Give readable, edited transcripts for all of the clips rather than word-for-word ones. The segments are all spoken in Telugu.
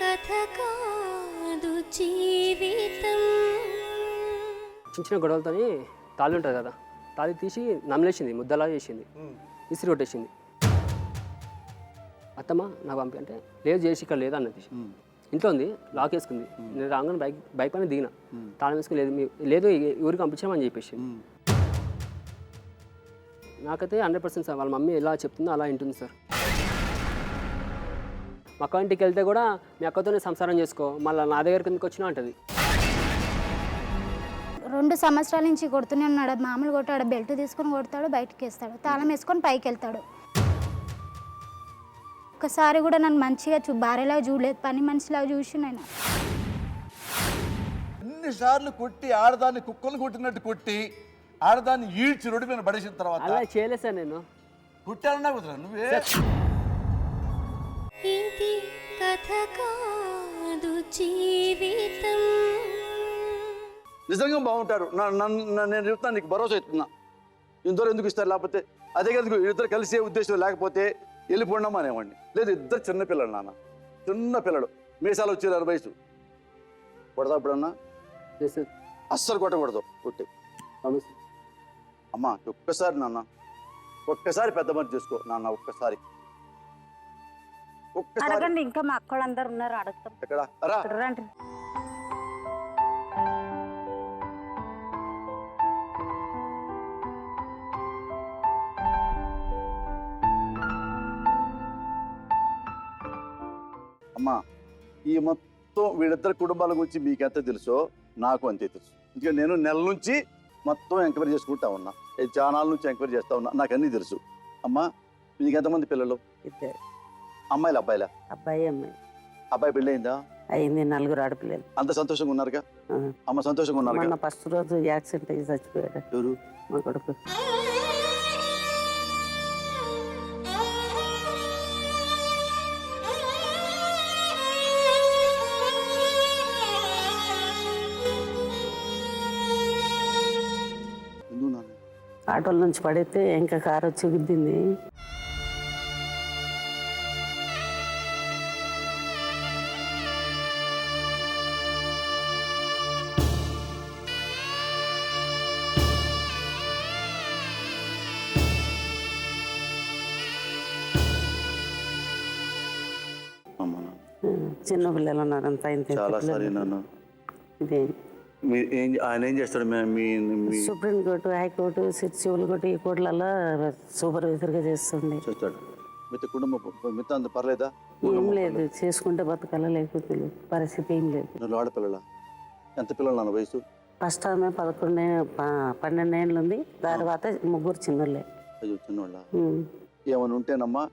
కథ కాదు జీవితం. చిన్న చిన్న గొడవలతోని తాళి ఉంటుంది కదా, తాళి తీసి నమ్మలేసింది, ముద్దలా చేసింది, ఇసిరి కొట్టేసింది. అత్తమ్మ నాకు పంపి అంటే లేదు చేసి ఇక్కడ లేదు అన్నది. ఇంట్లో ఉంది, లాక్ వేసుకుంది. నేను రాగానే బైక్ పైన దిగిన, తాళం వేసుకుని లేదు ఊరికి పంపించామని చెప్పేసి. నాకైతే 100% సార్ వాళ్ళ మమ్మీ ఎలా చెప్తుందో అలా వింటుంది సార్. మా అక్క ఇంటికి వెళ్తే కూడా మీ అక్కతోనే సంసారం చేసుకో, మళ్ళీ నా దగ్గరికి ఎందుకు వచ్చినా అంటది. 2 సంవత్సరాల నుంచి కొడుతూనే ఉన్నాడు. మామూలు కొట్టాడు, బెల్ట్ తీసుకొని కొడతాడు, బయటకు వేస్తాడు, తాళం వేసుకొని పైకి వెళ్తాడు. ఒక్కసారి కూడా నన్ను మంచిగా భార్యలాగా చూడలేదు, పని మనిషిలాగా చూసి నేను. ఎన్నిసార్లు కొట్టి ఆడదాన్ని కుక్కలు కొట్టినట్టు కొట్టి ఆడదాన్ని ఈడ్చి రోడ్డు మీద పడేసిన తర్వాత అలా చేయలేదు సార్. నేను కుట్టాలన్నా కుదరా నువ్వే. ఇది కథ కాదు జీవితం. నిజంగా బాగుంటారు. నేను చెప్తాను, నీకు భరోసా ఇస్తున్నా. ఇందరూ ఎందుకు ఇస్తారు? లేకపోతే అదే కదా ఇద్దరు కలిసే ఉద్దేశం లేకపోతే వెళ్ళిపోండమ్మా అనేవాడిని. లేదు, ఇద్దరు చిన్నపిల్లలు నాన్న, చిన్న పిల్లలు, మీసాలు వచ్చేవారు వయసు. కొడదా ఇప్పుడన్నా? అస్సలు కొట్టకూడదు. కొట్టి అమ్మా ఒక్కసారి నాన్న, ఒక్కసారి పెద్ద మనిషి చేసుకో నాన్న, ఒక్కసారి అడగండి. ఇంకా మా అక్క వాళ్ళందరూ ఉన్నారు, అడుగుతాం. ఎక్కడ రా రండి. అమ్మా ఈ మొత్తం వీళ్ళిద్దరు కుటుంబాల గురించి మీకు ఎంత తెలుసో నాకు అంతే తెలుసు. ఇంకా నేను నెల నుంచి మొత్తం ఎంక్వైరీ చేసుకుంటా ఉన్నా, చానాల నుంచి ఎంక్వైరీ చేస్తా ఉన్నా, నాకు అన్నీ తెలుసు. అమ్మా మీకు ఎంతమంది పిల్లలు? 2 అమ్మాయిలు అబ్బాయిలా? అబ్బాయి అమ్మాయి. అబ్బాయి పెళ్ళి అయిందా? అయింది. 4 ఆడపిల్లలు. అంత సంతోషంగా ఉన్నారుగా? అమ్మ సంతోషంగా ఉన్నారు? మొన్న ఫస్ట్ రోజు యాక్సిడెంట్ అయ్యి చచ్చిపోయాడు. ఎవరు? మా కొడుకు. ఆటోల నుంచి పడితే ఇంకా కారు వచ్చి గుద్దింది. చిన్న పిల్లలు ఉన్నారు, అంత చాలా సారీ నాన్న. ఇదే ఆయన ఏం చేస్తాడు? సుప్రీంకోర్టు, హైకోర్టు, సివిల్ కోర్టు, ఈ కోర్టులలో సూపర్వైజర్గా చేస్తుండే. చేస్తాడు. మిగతా కుటుంబం మిగతా అంత పర్లేదా? ఏం లేదు, చేసుకుంటే బతకాల, లేకపోతే లేదు. పరిస్థితి ఏం లేదు. ఆడపిల్లల ఎంత పిల్లలు నాన్న వయసు? ఫస్ట్ ఆమె 12 ఏళ్ళు ఉంది, తర్వాత 3 చిన్నోళ్ళే. అయ్యో చిన్నోళ్ళ. ఏమైనా ఉంటేనమ్మా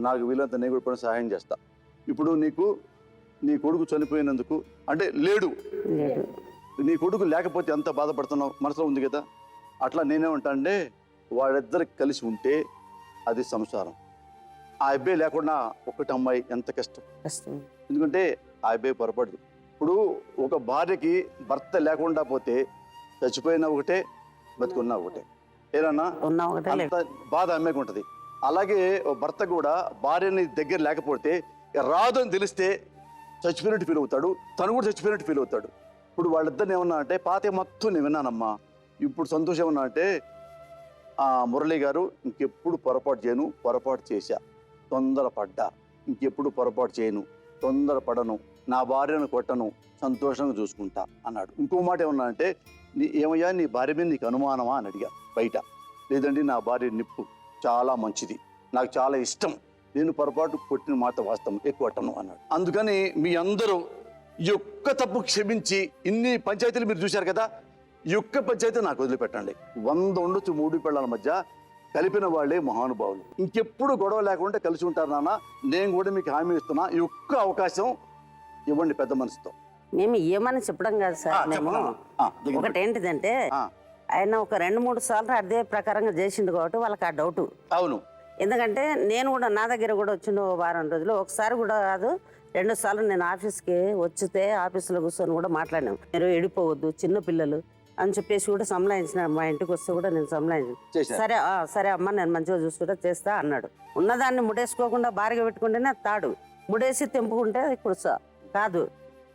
నాకు వీలంత నేను కూడా సహాయం చేస్తా. ఇప్పుడు నీకు నీ కొడుకు చనిపోయినందుకు అంటే లేడు, నీ కొడుకు లేకపోతే ఎంత బాధపడుతున్నావు మనసులో ఉంది కదా. అట్లా నేనేమంటా అంటే వాళ్ళిద్దరికి కలిసి ఉంటే అది సంసారం. ఆ అబ్బాయి లేకుండా ఒకటి అమ్మాయి ఎంత కష్టం. ఎందుకంటే ఆ అబ్బాయి పొరపడదు. ఇప్పుడు ఒక భార్యకి భర్త లేకుండా పోతే చచ్చిపోయినా ఒకటే, బతుకున్నా ఒకటే. ఏదన్నా అంత బాధ అమ్మాయికి ఉంటుంది. అలాగే భర్త కూడా భార్యని దగ్గర లేకపోతే రాదు అని తెలిస్తే చచ్చిపోయినట్టు ఫీల్ అవుతాడు, తను కూడా చచ్చిపోయినట్టు ఫీల్ అవుతాడు. ఇప్పుడు వాళ్ళిద్దరిని ఏమన్నా అంటే పాత మొత్తం నేను విన్నానమ్మా. ఇప్పుడు సంతోషం ఏమన్నా అంటే మురళి గారు ఇంకెప్పుడు పొరపాటు చేయను, పొరపాటు చేశా, తొందరపడ్డా, ఇంకెప్పుడు పొరపాటు చేయను, తొందరపడను, నా భార్యను కొట్టను, సంతోషంగా చూసుకుంటా అన్నాడు. ఇంకో మాట ఏమన్నా అంటే ఏమయ్యా నీ భార్య మీద నీకు అనుమానమా అని అడిగా బయట. లేదండి నా భార్య నిప్పు చాలా మంచిది, నాకు చాలా ఇష్టం, నేను పొరపాటు కొట్టిన మాట వాస్తవం, ఎక్కువ కొట్టను అన్నాడు. అందుకని మీ అందరూ ఈ ఒక్క తప్పు క్షమించి ఇన్ని పంచాయతీలు మీరు చూశారు కదా, ఈ ఒక్క పంచాయతీ నాకు వదిలిపెట్టండి. 100 ఉండొచ్చు 3 పిల్లల మధ్య కలిపిన వాళ్ళే మహానుభావులు. ఇంకెప్పుడు గొడవ లేకుండా కలిసి ఉంటారు నాన్న. నేను కూడా మీకు హామీ ఇస్తున్నా, ఈ ఒక్క అవకాశం ఇవ్వండి పెద్ద మనసుతో. మేము ఏమని చెప్పడం కాదు సార్. మేము ఒకటి ఏంటిదంటే ఆయన ఒక 2-3 సార్లు అదే ప్రకారంగా చేసిండు కాబట్టి వాళ్ళకి ఆ డౌట్. అవును, ఎందుకంటే నేను కూడా నా దగ్గర కూడా వచ్చిండు 1 వారం రోజులు, ఒకసారి కూడా కాదు 2 సార్లు నేను ఆఫీస్కి వచ్చితే ఆఫీసులో కూర్చొని కూడా మాట్లాడినాం. మీరు ఎడిపోవద్దు, చిన్న పిల్లలు అని చెప్పేసి కూడా సంలాయించిన. మా ఇంటికి వస్తే కూడా నేను సంలాయించాను. సరే అమ్మ నేను మంచిగా చూసుకుంటా చేస్తా అన్నాడు. ఉన్నదాన్ని ముడేసుకోకుండా భారీగా పెట్టుకుంటేనే తాడు, ముడేసి తెంపుకుంటే కుడుసా. కాదు,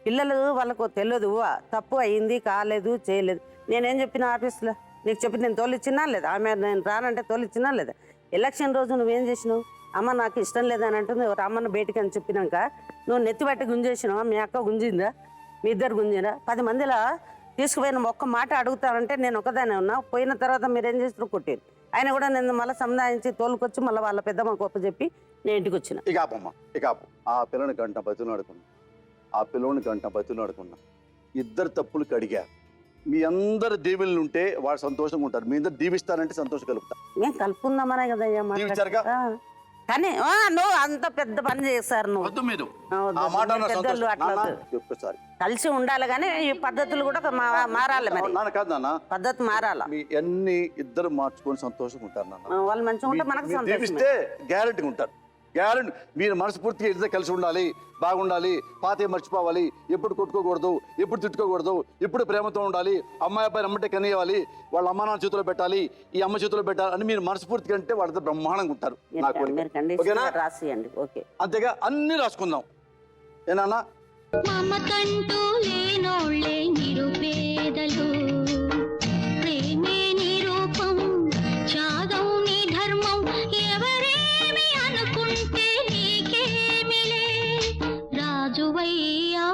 పిల్లలు వాళ్ళకు తెలియదు తప్పు అయింది కాలేదు చేయలేదు. నేనేం చెప్పిన ఆఫీస్లో నీకు చెప్పి నేను తోలిచ్చినా లేదా, ఆమె నేను రానంటే తోలిచ్చినా లేదా. ఎలక్షన్ రోజు నువ్వేం చేసినావు, అమ్మ నాకు ఇష్టం లేదని అంటుంది, రమ్మన్న బయటికి అని చెప్పినాక నువ్వు నెత్తిబట్టి గుంజేసినావా, మీ అక్క గుంజిందా, మీ ఇద్దరు గుంజిరా? 10 మందిలో తీసుకుపోయిన ఒక్క మాట అడుగుతానంటే నేను ఒకదానే ఉన్నా. పోయిన తర్వాత మీరు ఏం చేస్తారు, కొట్టారు. ఆయన కూడా నేను మళ్ళీ సముదాయించి తోలుకొచ్చి మళ్ళీ వాళ్ళ పెద్దమ్మ గొప్ప చెప్పి నేను ఇంటికి వచ్చిన. ఇక ఆపమ్మ, ఇక ఆపు. ఆ పిల్లని గంట బతులు ఆడుకున్నా, ఆ పిల్లని గంట బతులు ఆడుకున్నా. ఇద్దరు తప్పులు కడిగారు. మీ అందరు దీవెనలు ఉంటే వాళ్ళు సంతోషంగా ఉంటారు. మీ అందరు దీవిస్తారంటే సంతోషం కలుగుతారు. నేను కలుపుకుందామనే కదా దీవించారుగా? కానీ నువ్వు అంత పెద్ద పని చేస్తారు నువ్వు. వద్దు మీరు వద్దు. ఆ మాట అన్న పెద్దోళ్ళు సంతోషం. అట్లా నాన్న, వద్దు. ఒక్కసారి కలిసి ఉండాలి కానీ ఈ పద్ధతులు కూడా మారాలి. మరి నాన్న కాదు నాన్న, పద్ధతి మారాల. మీ అన్ని ఇద్దరు మార్చుకొని సంతోషంగా ఉంటారు నాన్న. వాళ్ళు మంచిగా ఉంటే మనకు మీరు సంతోషం. దీవిస్తే గ్యారెంటీగా ఉంటారు. గ్యారెంటీ. మీరు మనస్ఫూర్తిగా ఇద్దరు కలిసి ఉండాలి, బాగుండాలి, పాతే మర్చిపోవాలి, ఎప్పుడు కొట్టుకోకూడదు, ఎప్పుడు తిట్టుకోకూడదు, ఎప్పుడు ప్రేమతో ఉండాలి, అమ్మాయి అబ్బాయి అమ్మటే కనియాలి, వాళ్ళ అమ్మ నాన్న చేతిలో పెట్టాలి, ఈ అమ్మ చేతిలో పెట్టాలి అని మీరు మనస్ఫూర్తిగా అంటే వాళ్ళతో బ్రహ్మాండంగా ఉంటారు. మీరు కండిషన్ రాసియండి. ఓకే, అంతేగా అన్ని రాసుకుందాం. ఏనా మమకంటూ లేనోళ్ళే నిరుపేదలు, ప్రేమే నిరూపం, త్యాగం నీ ధర్మం, ఎవరేమి అనుకుంటే నీకేమిలే. రాజువయ్యా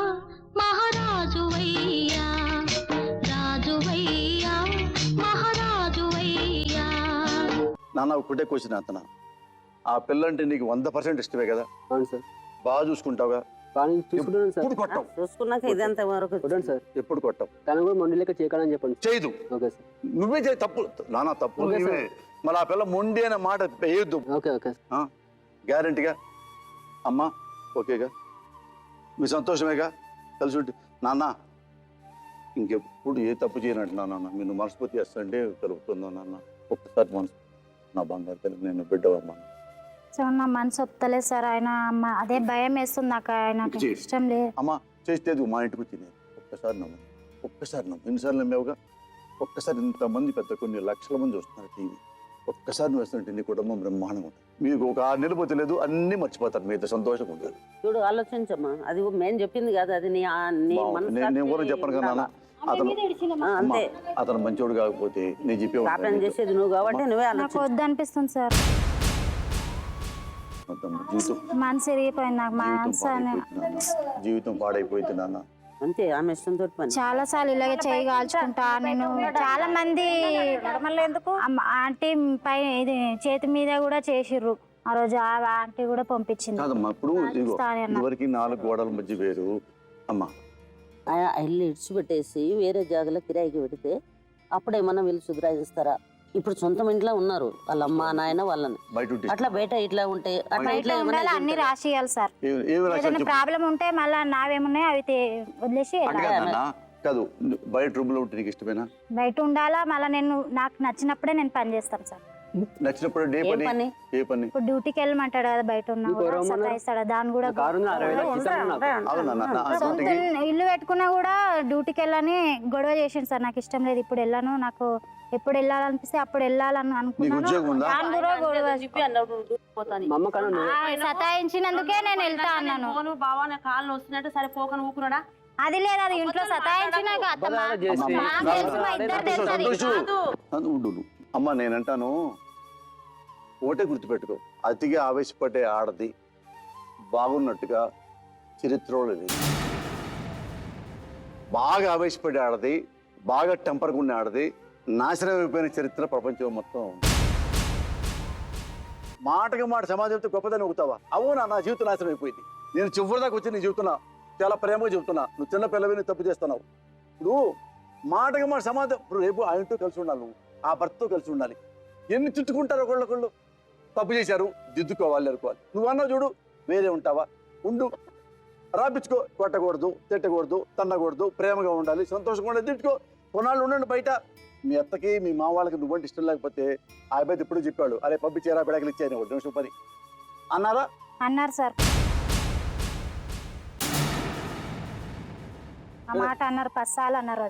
మహారాజువయ్యా, రాజువయ్యా మహారాజువయ్యా. నాన్న ఒకటే క్వశ్చన్ అతను, ఆ పిల్లంటే నీకు 100% ఇష్టమే కదా? అవును సార్. బాగా చూసుకుంటావుగా? కానీ చూసుకుంటాను సార్. ఎప్పుడు కొట్టవు? చూసుకున్నాక ఇదంతా వరకు కొట్టండి సార్. ఎప్పుడు కొట్టవు? తను కూడా మొండి లెక్క చేయకడని చెప్పండి. చేయదు. Okay sir. నువ్వే చేయి. తప్పు నాన్న, తప్పు ఓకే నువ్వే. మళ్ళీ ఆ పిల్ల మొండి అనే మాట వేయొద్దు. Okay okay. గ్యారంటీగా అమ్మా ఓకేగా? మీ సంతోషమేగా? కలిసి ఉంటే నాన్న ఇంకెప్పుడు ఏ తప్పు చేయనంటున్నా నాన్న. మీరు మనస్ఫూర్తి చేస్తాంటే కలుగుతుందా నాన్న? ఒక్కసారి మనసు నా బంగారు తల్లి, నేను బిడ్డవమ్మా. సో నా మనసు ఒప్పుతలేదు సార్. ఆయన అదే భయం వేస్తుంది నాకు. ఆయనకు ఇష్టం లేదు. అమ్మా చేస్తే మా ఇంటికి వచ్చింది. ఒక్కసారి నమ్ము, ఒక్కసారి నమ్ము. ఎన్నిసార్లు నమ్మేవుగా? ఒక్కసారి ఇంతమంది పెద్ద కొన్ని లక్షల మంది వస్తున్నారు టీవీ. ఒక్కసారి నువ్వు వస్తుంటే నీ కుటుంబం బ్రహ్మాండంగా ఉంటుంది. మీకు ఒక 6 నెలలు పోతే లేదు, అన్ని మర్చిపోతారు. మీతో సంతోషంగా ఉంటుంది. చూడు, ఆలోచించమ్మా. అది మేము చెప్పింది కాదు, అది నీ నేను కూడా చెప్పను కదా నాన్న. అంతే. అతను మంచోడు కాకపోతే నేను చెప్పే కాపం చేసేది నువ్వు కాబట్టి నువ్వే నాకు ఆలోచించు. వద్దు అనిపిస్తుంది సార్. జీవితం మనసు ఇరిగిపోయింది నాకు. మనసు జీవితం పాడైపోయింది నాన్న. అంతే, ఆమె ఇష్టంతో పని. చాలా సార్లు ఇలాగే చేయగాల్చుకుంటా నేను. చాలా మంది ఎందుకు ఆంటీ పై ఇది చేతి మీద కూడా చేసిర్రు. ఆ రోజు ఆ ఆంటీ కూడా పంపించింది. కాదమ్మా, ఇప్పుడు ఇదివరకు 4 గోడల మధ్య వేరు అమ్మా. ఇల్లు ఇడిచిపెట్టేసి వేరే జాగాలో కిరాయికి పెడితే అప్పుడేమన్నా వీళ్ళు సుధరాయిస్తారా? ఇప్పుడు సొంతం ఇంట్లో ఉన్నారు, వాళ్ళ అమ్మ నాయన వాళ్ళని. అట్లా బయట ఇట్లా ఉంటే అట్లా ఇట్లా అన్ని రాసియాలి సార్. ఏదైనా ప్రాబ్లం ఉంటే మళ్ళీ నావేమున్నాయి అవి వదిలేసి కాదు. బయట రూమ్ లో ఉంటే నీకు ఇష్టమేనా? బయట ఉండాలా. మళ్ళీ నేను నాకు నచ్చినప్పుడే నేను పని చేస్తాను సార్. నచ్చినప్పుడు ఏ పని? ఇప్పుడు డ్యూటీకి వెళ్ళమంటాడు కదా, బయట ఉన్నా సతాయిస్తాడు. దాన్ని కూడా సొంత ఇల్లు పెట్టుకున్నా కూడా డ్యూటీకి వెళ్ళని గొడవ చేసిండు సార్. నాకు ఇష్టం లేదు, ఇప్పుడు వెళ్ళాను, నాకు ఎప్పుడు వెళ్ళాలనిపిస్తే అప్పుడు వెళ్ళాలని అనుకున్నాను. సతాయించినందుకే నేను వెళ్తా అన్నాను. అది లేదు, అది ఇంట్లో సతాయించినాక అమ్మ నేనంటాను, ఒకటే గుర్తుపెట్టుకో, అతిగా ఆవేశపడే ఆడది బాగున్నట్టుగా చరిత్రలో లేదు. బాగా ఆవేశపడే ఆడది, బాగా టెంపర్గా ఉన్న ఆడది నాశనం అయిపోయిన చరిత్ర ప్రపంచం మొత్తం. మాటగా మాట సమాజంతో గొప్పదని అవుతావా? అవునా, నా జీవితం నాశనం అయిపోయింది. నేను చివరిదాకా వచ్చి నీ చెబుతున్నా, చాలా ప్రేమగా చెబుతున్నా. నువ్వు చిన్న పిల్లవి తప్పు చేస్తున్నావు. ఇప్పుడు మాటగా మాట సమాజం. ఇప్పుడు రేపు ఆయనతో కలిసి ఉండాలి, నువ్వు ఆ భర్తతో కలిసి ఉండాలి. ఎన్ని తిట్టుకుంటారు ఒకళ్ళొకళ్ళు. తప్పు చేశారు, దిద్దుకోవాలి అనుకోవాలి. నువ్వు అన్నావు చూడు, వేరే ఉంటావా? ఉండు, రాపించుకో. కొట్టకూడదు, తిట్టకూడదు, తన్నకూడదు, ప్రేమగా ఉండాలి, సంతోషంగా ఉండాలి, తిట్టుకో. కొన్నాళ్ళు ఉండండి బయట. మీ అత్తకి మీ మా వాళ్ళకి నువ్వంటే ఇష్టం లేకపోతే ఆ అబ్బాయి ఎప్పుడు చెప్పాడు, అరే పంపించేరా బిడకలు ఇచ్చాయని 1 నిమిషం పని అన్నారా? అన్నారు సార్. ఆ మాట అన్నారు, 10 సార్లు అన్నారు.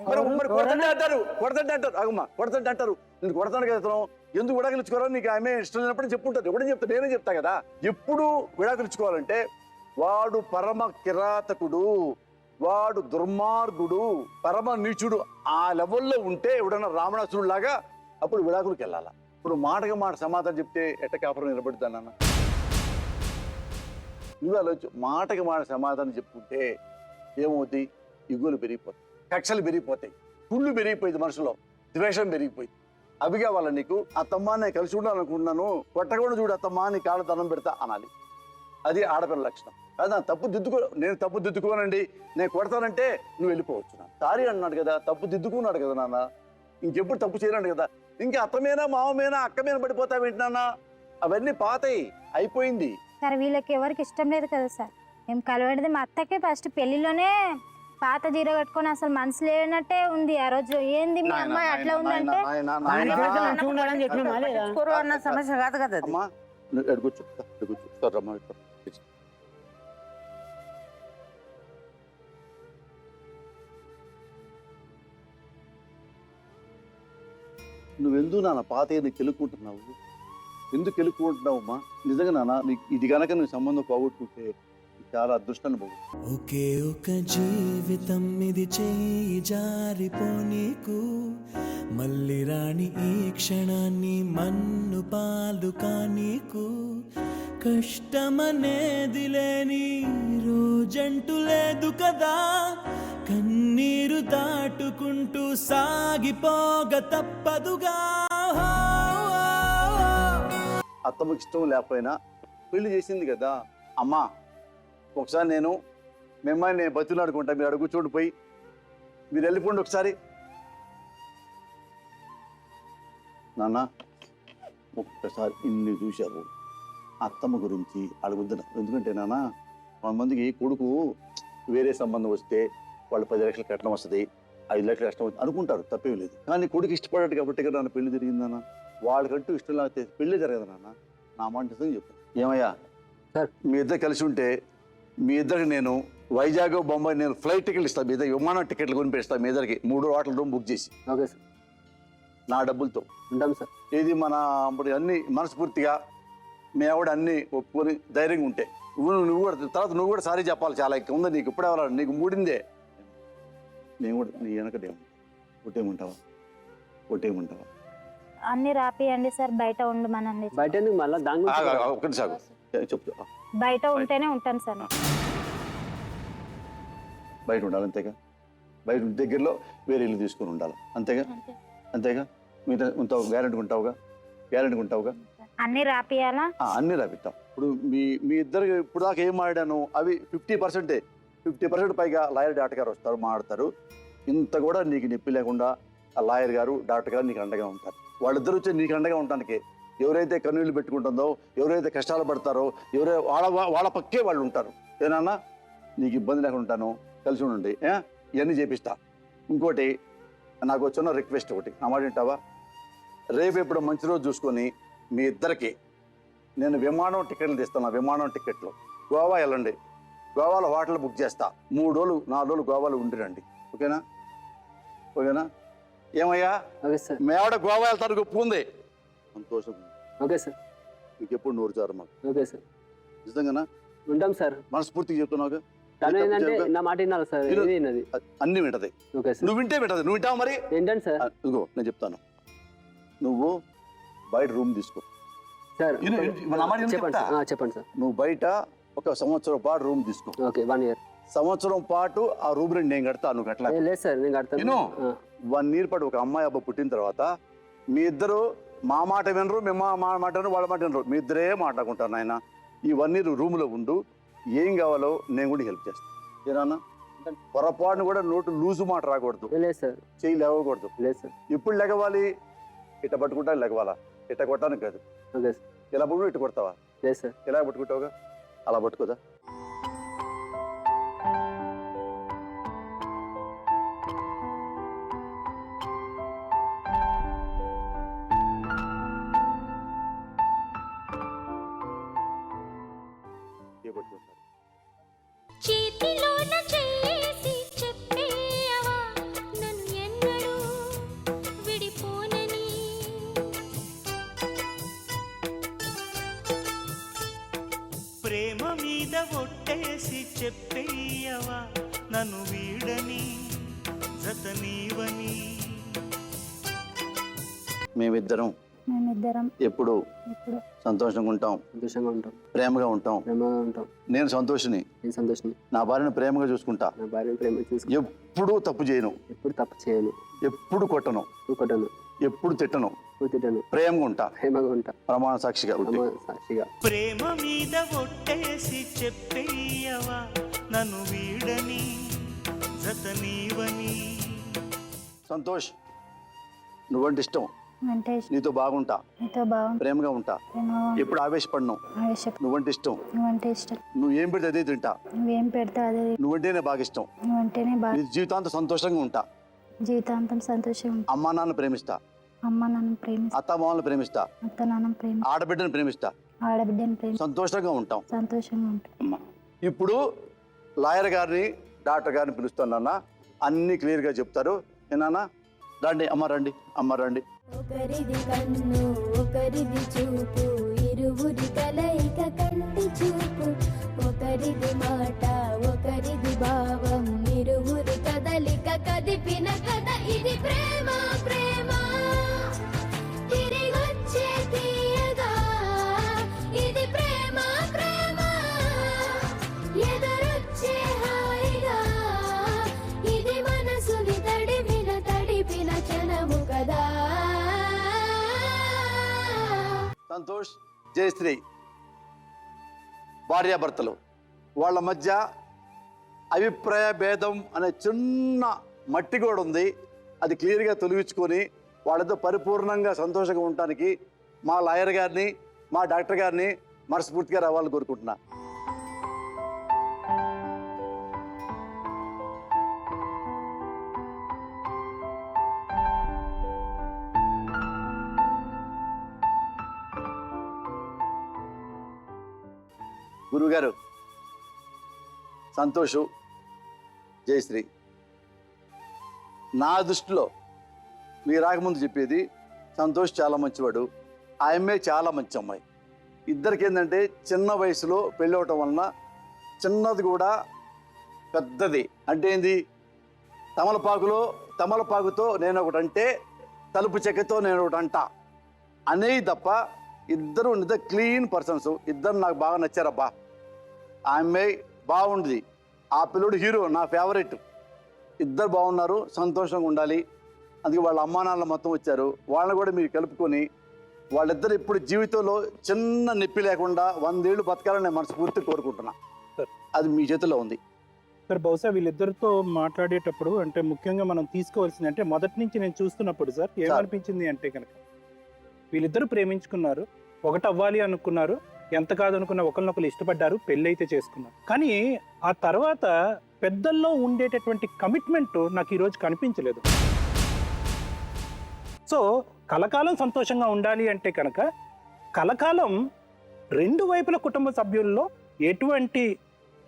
కొడతంటే అంటారు అగమ్మా, కొడతంటే అంటారు. నేను కొడతాను కదా, ఎందుకు విడాకులు ఇచ్చుకోవాలో నీకు ఆమె ఇష్టం లేనప్పుడు చెప్పుంటారు. ఎవడని చెప్తా, నేనే చెప్తా కదా. ఎప్పుడు విడాకులు ఇచ్చుకోవాలంటే వాడు పరమ కిరాతకుడు, వాడు దుర్మార్గుడు, పరమ నీచుడు. ఆ లెవెల్లో ఉంటే ఎవడన్నా రావణాసురుడు లాగా అప్పుడు విడాకులకు వెళ్ళాలా. ఇప్పుడు మాటగా మాట సమాధానం చెప్తే ఎట్ట కాపురం నిలబెడతానన్న? నువ్వు ఆలోచన. మాటకి మాట సమాధానం చెప్పుకుంటే ఏమవుతాయి? ఇగులు పెరిగిపోతాయి, కక్షలు పెరిగిపోతాయి, కుళ్ళు పెరిగిపోయింది, మనసులో ద్వేషం పెరిగిపోయింది. అవి కావాలా నీకు? అత్తమ్మ నేను కలిసి ఉండాలనుకుంటున్నాను, కొట్టకుండా చూడు అత్తమ్మ నీ కాళ్ళ దండం పెడతా అనాలి. అది ఆడపిల్ల లక్షణం. అది నా తప్పు దిద్దుకో, నేను తప్పు దిద్దుకోనండి, నేను కొడతానంటే నువ్వు వెళ్ళిపోవచ్చు. నా సారీ అన్నాడు కదా, తప్పు దిద్దుకున్నాడు కదా నాన్న, ఇంకెప్పుడు తప్పు చేయలేడు కదా. ఇంకా అత్తమేనా మామమేనా అక్కమేనా పడిపోతావేంటి నాన్న? అవన్నీ పాతాయి, అయిపోయింది. సార్ వీళ్ళకి ఎవరికి ఇష్టం లేదు కదా సార్. మేము కలవడది మా అత్తకే ఫస్ట్ పెళ్లిలోనే పాత జీర కట్టుకొని అసలు మనసు లేనట్టే ఉంది ఆ రోజు. ఏంది మీ అమ్మాయి అట్లా ఉందంటే అన్న సమస్య కాదు కదా అది. అమ్మా అడుగుచ్చు అడుగుచ్చు. నువ్వెందుకు నాన్న పాత నీకు కెలుక్కుంటున్నావు? ఎందుకు కెలుక్కుంటున్నావు అమ్మా? నిజంగా నాన్న నీకు ఇది కనుక నువ్వు సంబంధం పోగొట్టుకుంటే చాలా అదృష్టాన్ని పోగొట్టు. ఒకే ఒక జీవితం ఇది చేయి జారిపోనీకు, మళ్ళీ రాణి ఈ క్షణాన్ని మన్ను పాలు కానీకు, కష్టమనేది లేని రోజంటూ లేదు కదా, కన్నీరు దాటుకుంటూ సాగిపోగ తప్పదుగా. అత్తమ్మకి ఇష్టం లేకపోయినా పెళ్లి చేసింది కదా అమ్మా. ఒకసారి నేను మిమ్మల్ని నేను బతులాడుకుంటా, మీరు అడుగు చూడిపోయి మీరు వెళ్ళిపోండి ఒకసారి. నాన్న ఒక్కసారి ఇన్ని చూశారు అత్తమ్మ గురించి అడుగుద్దాను. ఎందుకంటే నాన్న కొంతమందికి కొడుకు వేరే సంబంధం వస్తే వాళ్ళు 10 లక్షలు కట్నం వస్తుంది, 5 లక్షలు కష్టం వస్తుంది అనుకుంటారు, తప్పేం లేదు. కానీ కొడుకు ఇష్టపడ్డాడు కాబట్టి కదా నాన్న పెళ్లి జరిగిందన్న. వాళ్ళకంటూ ఇష్టం లేకపోతే పెళ్లి జరగదు నాన్న. నా మాట చెప్పు. ఏమయ్యా సార్, మీ ఇద్దరు కలిసి ఉంటే మీ ఇద్దరికి నేను వైజాగ్ బొంబాయి నేను ఫ్లైట్ టికెట్లు ఇస్తాను, మీ ఇద్దరు విమానం టికెట్లు కొనిపిస్తాను, మీ ఇద్దరికి 3 హోటల్ రూమ్ బుక్ చేసి ఓకే సార్, నా డబ్బులతో ఉంటాం సార్. ఇది మన అన్ని మనస్ఫూర్తిగా మీ ఆవిడ అన్ని ఒప్పుకొని ధైర్యంగా ఉంటే నువ్వు కూడా తర్వాత నువ్వు కూడా సారీ చెప్పాలి. చాలా ఇంకా ఉంది నీకు, ఇప్పుడే ఎవరు నీకు మూడిందే. నేను కూడా నీ వెనకడేమో ఒట్టేముంటావా ఒట్టేముంటావా? అన్ని రాపియండి సార్, బయట ఉండమనండి. బయట ఎందుకు మళ్ళీ దాని ఒకటి సాగు చెప్తా. బయట ఉంటేనే ఉంటాను సార్. బయట ఉండాలి అంతేగా, బయట దగ్గరలో వేరే ఇల్లు తీసుకొని ఉండాలి అంతేగా, అంతేగా. మిగతా ఉంటావు, గ్యారెంటీ ఉంటావుగా. అన్ని రాపియాలా? అన్ని రాపిస్తాం. ఇప్పుడు మీ ఇద్దరు ఇప్పుడు దాకా ఏం మాట్లాడాను అవి 50%. 50% పైగా లాయర్ డాక్టర్ గారు వస్తారు, మాట్లాడతారు. ఇంత కూడా నీకు నొప్పి లేకుండా ఆ లాయర్ గారు డాక్టర్ గారు నీకు అండగా ఉంటారు. వాళ్ళిద్దరు వచ్చి నీకు అండగా ఉండటానికి ఎవరైతే కన్నీళ్ళు పెట్టుకుంటుందో, ఎవరైతే కష్టాలు పడతారో, వాళ్ళ పక్కే వాళ్ళు ఉంటారు. ఏనన్నా నీకు ఇబ్బంది లేకుండా ఉంటాను, కలిసి ఉండండి. ఇవన్నీ చేపిస్తా. ఇంకోటి నాకు వచ్చిన రిక్వెస్ట్ ఒకటి, నా మాట వింటావా? రేపు ఎప్పుడు మంచి రోజు చూసుకొని మీ ఇద్దరికి నేను విమానం టికెట్లు తీస్తాను. విమానం టికెట్లు గోవా వెళ్ళండి, గోవాలో హోటల్ బుక్ చేస్తా. 3 రోజులు 4 రోజులు గోవాలో ఉండిరండి. ఓకేనా? ఏమయ్యా? Okay sir. మేవాడ గోవా వెళ్తాను ఒప్పుకుంది, సంతోషం. Okay sir. మీకు ఎప్పుడు నోరు చారు మాకు. ఓకే సార్, నిజంగానా? ఉంటాం సార్. మనస్ఫూర్తిగా చెప్తున్నావుగా. తను ఏంటంటే నా మాట వినాలి సార్, విన్నది అన్ని వింటది. Okay sir. నువ్వు వింటే వింటది. నువ్వు వింటావు మరి ఏంటండి సార్? ఇదిగో నేను చెప్తాను, నువ్వు బయట రూమ్ తీసుకో సార్. చెప్పండి చెప్పండి సార్. నువ్వు బయట 1 సంవత్సరం పాటు రూమ్ తీసుకో. Okay, 1 year. సంవత్సరం పాటు ఆ రూమ్ రెంట్ నేను కడతా, నువ్వు కట్టలే. లేదు సార్, నేను కడతాను. 1 ఇయర్ పాటు ఒక అమ్మాయి అబ్బాయి పుట్టిన తర్వాత మీ ఇద్దరు మా మాట వినరు, మేము మా మాట వినరు, వాళ్ళ మాట వినరు, మీ ఇద్దరే మాట్లాడుకుంటారు. నాయన ఈ 1 ఇయర్ రూమ్లో ఉండు, ఏం కావాలో నేను కూడా హెల్ప్ చేస్తాను. ఏనా? పొరపాటును కూడా నోటు లూజు మాట రాకూడదు. లేదు సార్. చెయ్యి లేవకూడదు. లేదు సార్. ఎప్పుడు లెగవాలి? ఇట్ట పట్టుకుంటా లెగవాలా, ఇట్ట కొట్టానికి కాదు. Okay sir. ఇలా పట్టుకుని ఇట్టు కొడతావా? లేదు సార్. ఇలా పట్టుకుంటావుగా, అలా పట్టుకోదా? చేతిలోన చేసి చెప్పేయవా నన్ను ఎన్నడూ విడిపోనని. ప్రేమ మీద చెప్పేయవా నన్ను వీడని జత నీవని. మేమిద్దరం మేమిద్దరం ఎప్పుడు ఇప్పుడు సంతోషంగా ఉంటాం, సంతోషంగా ఉంటాం, ప్రేమగా ఉంటాం. ప్రేమగా ఉంటాం. నేను సంతోషిని, నేను సంతోషిని, నా భార్యను ప్రేమగా చూసుకుంటా, నా భార్యను ప్రేమ చూసుకుంటా, ఎప్పుడు తప్పు చేయను, ఎప్పుడు తప్పు చేయను, ఎప్పుడు కొట్టను, ఎప్పుడు కొట్టను, ఎప్పుడు తిట్టను, ఎప్పుడు తిట్టను, ప్రేమగా ఉంటా, ప్రేమగా ఉంటా, ప్రమాణ సాక్షిగా. ప్రమాణ సాక్షిగా. ప్రేమ మీద ఒట్టేసి చెప్పేయవా నన్ను వీడని జత నీవని. సంతోష్, నువ్వంటే ఇష్టం, అంటే నీతో బాగుంటా, నీతో బాగుంటుంది, ప్రేమగా ఉంటా, ప్రేమగా ఎప్పుడు ఆవేశపడను, ఆవేశం, నువ్వంటే ఇష్టం, నువ్వంటే ఇష్టం, నువ్వు ఏం పెడితే అదే తింటా, నువ్వేం పెడితే అదే, నువ్వంటేనే బాగా ఇష్టం, నువ్వంటేనే బాగా నీ జీవితాంతం సంతోషంగా ఉంటా, జీవితాంతం సంతోషం. అమ్మా నాన్న ప్రేమిస్తా, అమ్మ నాన్న ప్రేమిస్తా, అత్త అత్తామామలను ప్రేమిస్తా, నాన్న ప్రేమి, ఆడబిడ్డను ప్రేమిస్తా, ఆడబిడ్డని ప్రేమి, సంతోషంగా ఉంటాం. సంతోషంగా ఉంటుంది. ఇప్పుడు లాయర్ గారిని డాక్టర్ గారిని పిలుస్తానన్నా, అన్ని క్లియర్గా చెప్తారు. ఏనా రండి అమ్మ, రండి అమ్మ, రండి. ఒకరిది కన్ను ఒకరిది చూపు ఇరువురి కలయిక కంటి చూపు ఒకరిది మాట ఒకరిది భావం ఇరువురి కదలిక కదిపిన కథ ఇది ప్రేమ ప్రేమ తిరిగొచ్చే తీయగా ఇది ప్రేమ ప్రేమ ఎదురొచ్చే హాయిగా ఇది మనసుని తడిపిన క్షణము కదా. సంతోష్, జయశ్రీ భార్యాభర్తలు, వాళ్ళ మధ్య అభిప్రాయ భేదం అనే చిన్న మట్టి కూడా ఉంది. అది క్లియర్గా తొలగించుకొని వాళ్ళతో పరిపూర్ణంగా సంతోషంగా ఉండటానికి మా లాయర్ గారిని, మా డాక్టర్ గారిని మనస్ఫూర్తిగా రావాలని కోరుకుంటున్నా. గురువుగారు, సంతోషు, జయశ్రీ, నా దృష్టిలో మీ రాకముందు చెప్పేది సంతోష్ చాలా మంచివాడు, ఆ అమ్మాయి చాలా మంచి అమ్మాయి. ఇద్దరికి ఏంటంటే చిన్న వయసులో పెళ్ళి అవటం వలన చిన్నది కూడా పెద్దది అంటే ఏంది, తమలపాకుతో నేను ఒకటి అంటే తలుపు చెక్కతో నేను ఒకటి అంట అనేవి తప్ప ఇద్దరు నిజ క్లీన్ పర్సన్స్. ఇద్దరు నాకు బాగా నచ్చారబ్బా. ఆ అమ్మాయి బాగుంది, ఆ పిల్లోడు హీరో, నా ఫేవరెట్. ఇద్దరు బాగున్నారు, సంతోషంగా ఉండాలి. అందుకే వాళ్ళ అమ్మా నాన్నలు మొత్తం వచ్చారు, వాళ్ళని కూడా మీరు కలుపుకొని వాళ్ళిద్దరు ఇప్పుడు జీవితంలో చిన్న నొప్పి లేకుండా 100 ఏళ్ళు బతకాలని నేను మనస్ఫూర్తి కోరుకుంటున్నా. అది మీ చేతిలో ఉంది సార్. బహుశా వీళ్ళిద్దరితో మాట్లాడేటప్పుడు అంటే ముఖ్యంగా మనం తీసుకోవాల్సింది అంటే మొదటి నుంచి నేను చూస్తున్నప్పుడు సార్ ఏమనిపించింది అంటే కనుక వీళ్ళిద్దరూ ప్రేమించుకున్నారు, ఒకటి అవ్వాలి అనుకున్నారు, ఎంత కాదనుకున్న ఒకరినొకరు ఇష్టపడ్డారు, పెళ్ళి అయితే చేసుకున్నారు. కానీ ఆ తర్వాత పెద్దల్లో ఉండేటటువంటి కమిట్మెంట్ నాకు ఈరోజు కనిపించలేదు. సో కలకాలం సంతోషంగా ఉండాలి అంటే కనుక కలకాలం రెండు వైపుల కుటుంబ సభ్యుల్లో ఎటువంటి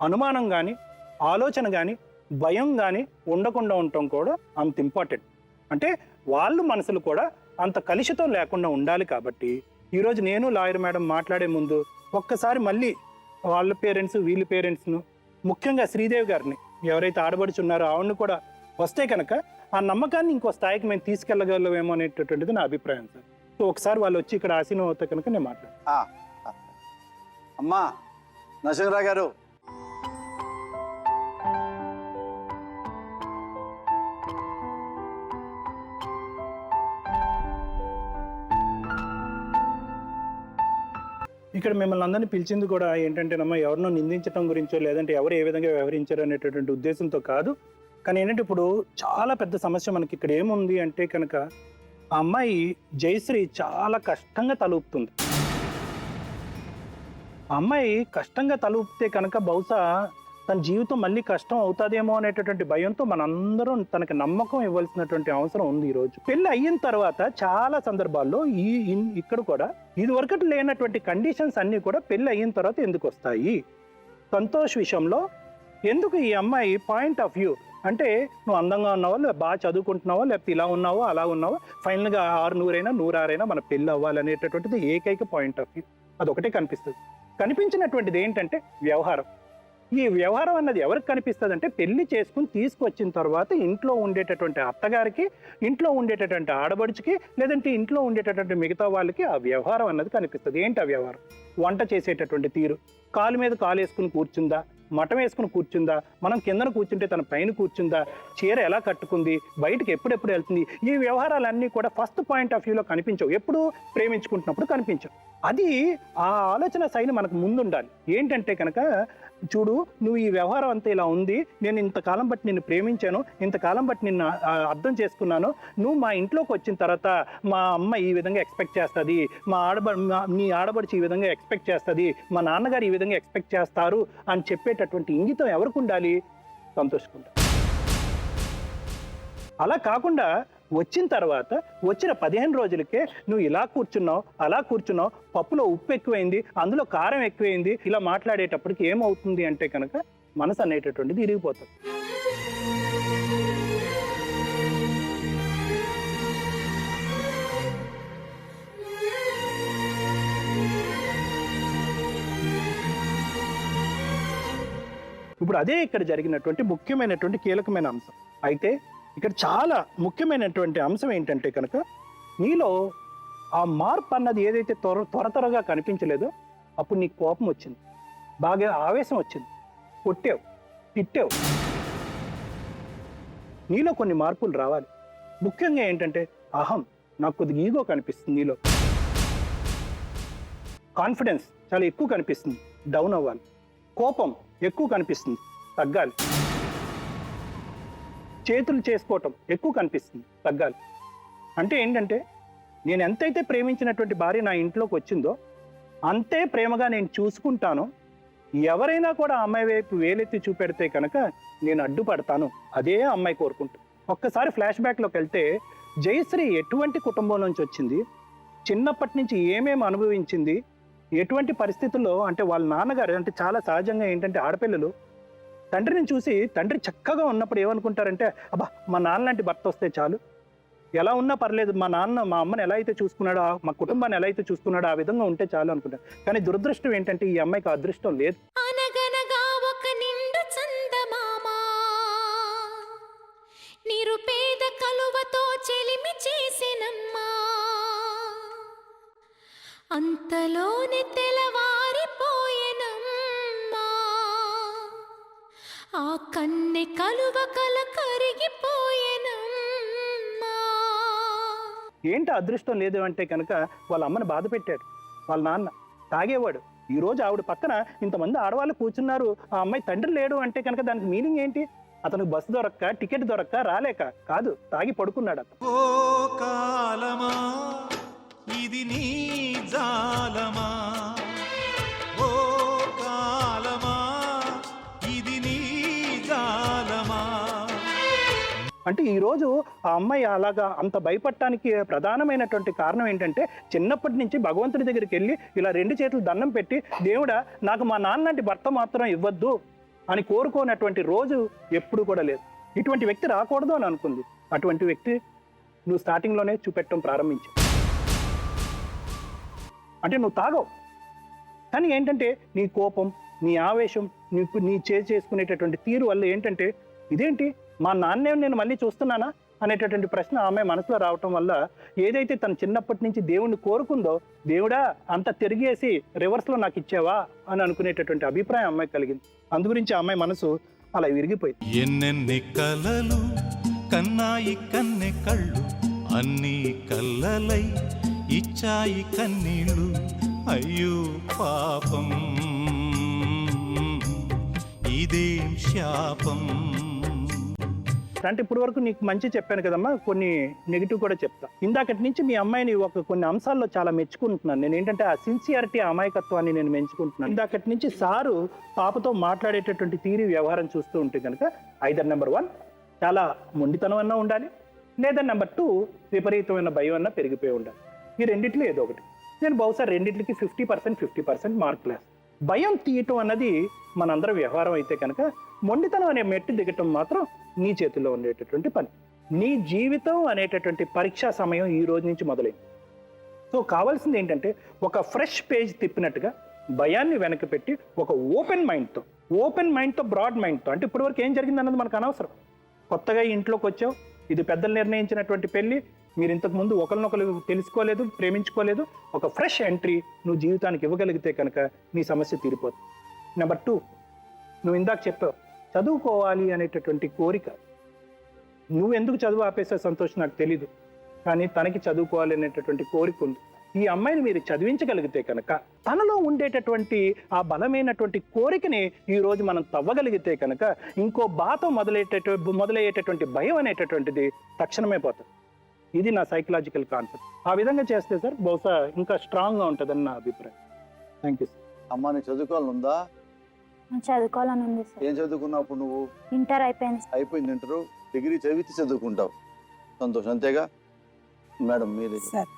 అనుమానం కానీ, ఆలోచన కానీ, భయం కానీ ఉండకుండా ఉండటం కూడా అంత ఇంపార్టెంట్. అంటే వాళ్ళు మనసులు కూడా అంత కలుషితం లేకుండా ఉండాలి. కాబట్టి ఈరోజు నేను లాయర్ మేడం మాట్లాడే ముందు ఒక్కసారి మళ్ళీ వాళ్ళ పేరెంట్స్ వీళ్ళ పేరెంట్స్ను, ముఖ్యంగా శ్రీదేవి గారిని ఎవరైతే ఆడబడుచున్నారో ఆవిడని కూడా వస్తే కనుక ఆ నమ్మకాన్ని ఇంకో స్థాయికి మేము తీసుకెళ్ళగలమేమో అనేటటువంటిది నా అభిప్రాయం సార్. సో ఒకసారి వాళ్ళు వచ్చి ఇక్కడ ఆసీనం అవుతే కనుక నేను మాట్లాడతాను. అమ్మా నరసింహరావు గారు, ఇక్కడ మిమ్మల్ని అందరినీ పిలిచింది కూడా ఏంటంటేనమ్మా ఎవరినో నిందించడం గురించో లేదంటే ఎవరు ఏ విధంగా వ్యవహరించారు అనేటటువంటి ఉద్దేశంతో కాదు. కానీ ఏంటంటే ఇప్పుడు చాలా పెద్ద సమస్య మనకి ఇక్కడ ఏముంది అంటే కనుక ఆ అమ్మాయి జయశ్రీ చాలా కష్టంగా తలూపుతుంది. ఆ అమ్మాయి కష్టంగా తలూపితే కనుక బహుశా తన జీవితం మళ్ళీ కష్టం అవుతుందేమో అనేటటువంటి భయంతో మనందరం తనకి నమ్మకం ఇవ్వాల్సినటువంటి అవసరం ఉంది. ఈరోజు పెళ్ళి అయిన తర్వాత చాలా సందర్భాల్లో ఇక్కడ కూడా ఇది వరకటి లేనటువంటి కండిషన్స్ అన్నీ కూడా పెళ్ళి అయిన తర్వాత ఎందుకు వస్తాయి? సంతోష్ విషయంలో ఎందుకు ఈ అమ్మాయి పాయింట్ ఆఫ్ వ్యూ అంటే నువ్వు అందంగా ఉన్నావా, లేదా బాగా చదువుకుంటున్నావా, లేకపోతే ఇలా ఉన్నావో అలా ఉన్నావా, ఫైనల్గా 600 106 మన పెళ్ళి అవ్వాలి అనేటటువంటిది ఏకైక పాయింట్ ఆఫ్ వ్యూ. అదొకటే కనిపిస్తుంది. కనిపించినటువంటిది ఏంటంటే వ్యవహారం. ఈ వ్యవహారం అన్నది ఎవరికి కనిపిస్తుంది అంటే పెళ్లి చేసుకుని తీసుకొచ్చిన తర్వాత ఇంట్లో ఉండేటటువంటి అత్తగారికి, ఇంట్లో ఉండేటటువంటి ఆడబడుచుకి, లేదంటే ఇంట్లో ఉండేటటువంటి మిగతా వాళ్ళకి ఆ వ్యవహారం అన్నది కనిపిస్తుంది. ఏంటి ఆ వ్యవహారం? వంట చేసేటటువంటి తీరు, కాలు మీద కాలు వేసుకుని కూర్చుందా, మఠం వేసుకుని కూర్చుందా, మనం కిందన కూర్చుంటే తన పైన కూర్చుందా, చీర ఎలా కట్టుకుంది, బయటకు ఎప్పుడెప్పుడు వెళ్తుంది, ఈ వ్యవహారాలన్నీ కూడా ఫస్ట్ పాయింట్ ఆఫ్ వ్యూలో కనిపించవు. ఎప్పుడు ప్రేమించుకుంటున్నప్పుడు కనిపించవు. అది ఆ ఆలోచన శైలి మనకు ముందుండాలి. ఏంటంటే కనుక చూడు, నువ్వు ఈ వ్యవహారం అంతా ఇలా ఉంది, నేను ఇంతకాలం బట్టి నిన్ను ప్రేమించాను, ఇంతకాలం బట్టి నిన్ను అర్థం చేసుకున్నాను, నువ్వు మా ఇంట్లోకి వచ్చిన తర్వాత మా అమ్మ ఈ విధంగా ఎక్స్పెక్ట్ చేస్తుంది, నీ ఆడబడిచి ఈ విధంగా ఎక్స్పెక్ట్ చేస్తుంది, మా నాన్నగారు ఈ విధంగా ఎక్స్పెక్ట్ చేస్తారు అని చెప్పేటటువంటి ఇంగితం ఎవరికి ఉండాలి? సంతోషంగా. అలా కాకుండా వచ్చిన తర్వాత వచ్చిన 15 రోజులకే నువ్వు ఇలా కూర్చున్నావు, అలా కూర్చున్నావు, పప్పులో ఉప్పు ఎక్కువైంది, అందులో కారం ఎక్కువైంది, ఇలా మాట్లాడేటప్పటికి ఏమవుతుంది అంటే కనుక మనసు అనేటటువంటిది ఇరిగిపోతుంది. ఇప్పుడు అదే ఇక్కడ జరిగినటువంటి ముఖ్యమైనటువంటి కీలకమైన అంశం. అయితే ఇక్కడ చాలా ముఖ్యమైనటువంటి అంశం ఏంటంటే కనుక నీలో ఆ మార్పు అన్నది ఏదైతే త్వరగా కనిపించలేదో అప్పుడు నీకు కోపం వచ్చింది, బాగా ఆవేశం వచ్చింది, కొట్టావు, తిట్టావు. నీలో కొన్ని మార్పులు రావాలి. ముఖ్యంగా ఏంటంటే నాకు కొద్దిగా ఈగో కనిపిస్తుంది, నీలో కాన్ఫిడెన్స్ చాలా ఎక్కువ కనిపిస్తుంది, డౌన్ అవ్వాలి. కోపం ఎక్కువ కనిపిస్తుంది, తగ్గాలి. చేతులు చేసుకోవటం ఎక్కువ కనిపిస్తుంది, తగ్గాలి. అంటే ఏంటంటే నేను ఎంతైతే ప్రేమించినటువంటి భార్య నా ఇంట్లోకి వచ్చిందో అంతే ప్రేమగా నేను చూసుకుంటాను. ఎవరైనా కూడా అమ్మాయి వైపు వేలెత్తి చూపెడితే కనుక నేను అడ్డుపడతాను, అదే అమ్మాయి కోరుకుంటాను. ఒక్కసారి ఫ్లాష్ బ్యాక్లోకి వెళ్తే జయశ్రీ ఎటువంటి కుటుంబం నుంచి వచ్చింది, చిన్నప్పటి నుంచి ఏమేమి అనుభవించింది, ఎటువంటి పరిస్థితుల్లో, అంటే వాళ్ళ నాన్నగారు అంటే చాలా సహజంగా ఏంటంటే ఆడపిల్లలు తండ్రిని చూసి తండ్రి చక్కగా ఉన్నప్పుడు ఏమనుకుంటారంటే అబ్బా మా నాన్న లాంటి భర్త వస్తే చాలు, ఎలా ఉన్నా పర్లేదు, మా నాన్న మా అమ్మని ఎలా అయితే చూసుకున్నాడో, మా కుటుంబాన్ని ఎలా అయితే చూసుకున్నాడో ఆ విధంగా ఉంటే చాలు అనుకుంటారు. కానీ దురదృష్టం ఏంటంటే ఈ అమ్మాయికి అదృష్టం లేదు. అనగనగా ఒక నిండు చందమామ నిరుపేద కలువతో చెలిమి చేసినమ్మా, అంతలోనే తెలవారిపోయెనమ్మా, ఆ కన్నె కలువ కల కరిగిపోయెనమ్మా. ఏంటి అదృష్టం లేదు అంటే కనుక వాళ్ళ అమ్మని బాధ పెట్టాడు. వాళ్ళ నాన్న తాగేవాడు. ఈ రోజు ఆవిడ పక్కన ఇంతమంది ఆడవాళ్ళు కూర్చున్నారు, ఆ అమ్మాయి తండ్రి లేడు అంటే కనుక దానికి మీనింగ్ ఏంటి? అతనికి బస్సు దొరక్క, టికెట్ దొరక్క రాలేక కాదు, తాగి పడుకున్నాడు అతను. ఓ కాలమా ఇది నీ జాలమా, ఓ కాలమా ఇది నీ జాలమా. అంటే ఈరోజు ఆ అమ్మాయి అలాగా అంత భయపడటానికి ప్రధానమైనటువంటి కారణం ఏంటంటే చిన్నప్పటి నుంచి భగవంతుడి దగ్గరికి వెళ్ళి ఇలా 2 చేతులు దండం పెట్టి దేవుడా నాకు మా నాన్న లాంటి భర్త మాత్రం ఇవ్వద్దు అని కోరుకోనటువంటి రోజు ఎప్పుడు కూడా లేదు. ఇటువంటి వ్యక్తి రాకూడదు అని అనుకుంది. అటువంటి వ్యక్తి నువ్వు స్టార్టింగ్లోనే చూపెట్టడం ప్రారంభించావు. అంటే నువ్వు తాగవు, కానీ ఏంటంటే నీ కోపం, నీ ఆవేశం, నీ చేసుకునేటటువంటి తీరు వల్ల ఏంటంటే ఇదేంటి మా నాన్నే నేను మళ్ళీ చూస్తున్నానా అనేటటువంటి ప్రశ్న ఆమె మనసులో రావటం వల్ల ఏదైతే తను చిన్నప్పటి నుంచి దేవుణ్ణి కోరుకుందో, దేవుడా అంత తిరిగేసి రివర్స్లో నాకు ఇచ్చావా అని అనుకునేటటువంటి అభిప్రాయం అమ్మాయి కలిగింది. అందుగురించి ఆ అమ్మాయి మనసు అలా విరిగిపోయింది. ఎన్నెన్ని కలలు కన్నాయి కన్నె కళ్ళు, అన్ని కళ్ళలై ఇచ్చాయి కన్నీళ్ళు, అయ్యో పాపం ఇదేం శాపం. అంటే ఇప్పుడు వరకు నీకు మంచి చెప్పాను కదమ్మా, కొన్ని నెగిటివ్ కూడా చెప్తా. ఇందాకటి నుంచి మీ అమ్మాయిని కొన్ని అంశాల్లో చాలా మెచ్చుకుంటున్నాను నేను. ఏంటంటే ఆ సిన్సియారిటీ, అమాయకత్వాన్ని నేను మెచ్చుకుంటున్నాను. ఇందాకటి నుంచి సారు పాపతో మాట్లాడేటటువంటి తీరి వ్యవహారం చూస్తూ ఉంటే కనుక ఐదర్ నెంబర్ 1 చాలా మొండితనం అన్నా ఉండాలి, లేదా నెంబర్ 2 విపరీతమైన భయం అన్నా పెరిగిపోయి ఉండాలి. ఈ రెండిట్లో ఏదో ఒకటి. నేను బహుశా రెండిట్లకి 50% మార్క్ లేదు. భయం తీయటం అన్నది మనందరం వ్యవహారం అయితే కనుక మొండితనం అనే మెట్టు దిగటం మాత్రం నీ చేతిలో ఉండేటటువంటి పని. నీ జీవితం అనేటటువంటి పరీక్షా సమయం ఈ రోజు నుంచి మొదలైంది. సో కావాల్సింది ఏంటంటే ఒక ఫ్రెష్ పేజ్ తిప్పినట్టుగా భయాన్ని వెనక్కి పెట్టి ఒక ఓపెన్ మైండ్తో, ఓపెన్ మైండ్తో, బ్రాడ్ మైండ్తో. అంటే ఇప్పటివరకు ఏం జరిగింది అన్నది మనకు అనవసరం. కొత్తగా ఈ ఇంట్లోకి వచ్చావు, ఇది పెద్దలు నిర్ణయించినటువంటి పెళ్ళి, మీరు ఇంతకుముందు ఒకరినొకరు తెలుసుకోలేదు, ప్రేమించుకోలేదు. ఒక ఫ్రెష్ ఎంట్రీ నువ్వు జీవితానికి ఇవ్వగలిగితే కనుక నీ సమస్య తీరిపోతుంది. నెంబర్ 2, నువ్వు ఇందాక చెప్పావు చదువుకోవాలి అనేటటువంటి కోరిక. నువ్వు ఎందుకు చదువు ఆపేసే సంతోషం నాకు తెలీదు, కానీ తనకి చదువుకోవాలి అనేటటువంటి కోరిక ఉంది. ఈ అమ్మాయిని మీరు చదివించగలిగితే కనుక తనలో ఉండేటటువంటి ఆ బలమైనటువంటి కోరికని ఈరోజు మనం తవ్వగలిగితే కనుక ఇంకో బాతో మొదలయ్యేటటువంటి భయం అనేటటువంటిది తక్షణమే పోతుంది. ఇది నా సైకలాజికల్ కాన్సెప్ట్. ఆ విధంగా చేస్తే సార్ బహుశా ఇంకా స్ట్రాంగ్గా ఉంటుందని నా అభిప్రాయం. Thank you sir. అమ్మా నీ చదువుకోవాలని ఉందా? చదువుకోవాలని ఉంది సార్. ఏం చదువుకున్నావు అప్పుడు నువ్వు? ఇంటర్ అయిపోయింది. అయిపోయింది ఇంటరు, డిగ్రీ చదివితే చదువుకుంటావు. సంతోషం, అంతేగా మేడం? మీరు సార్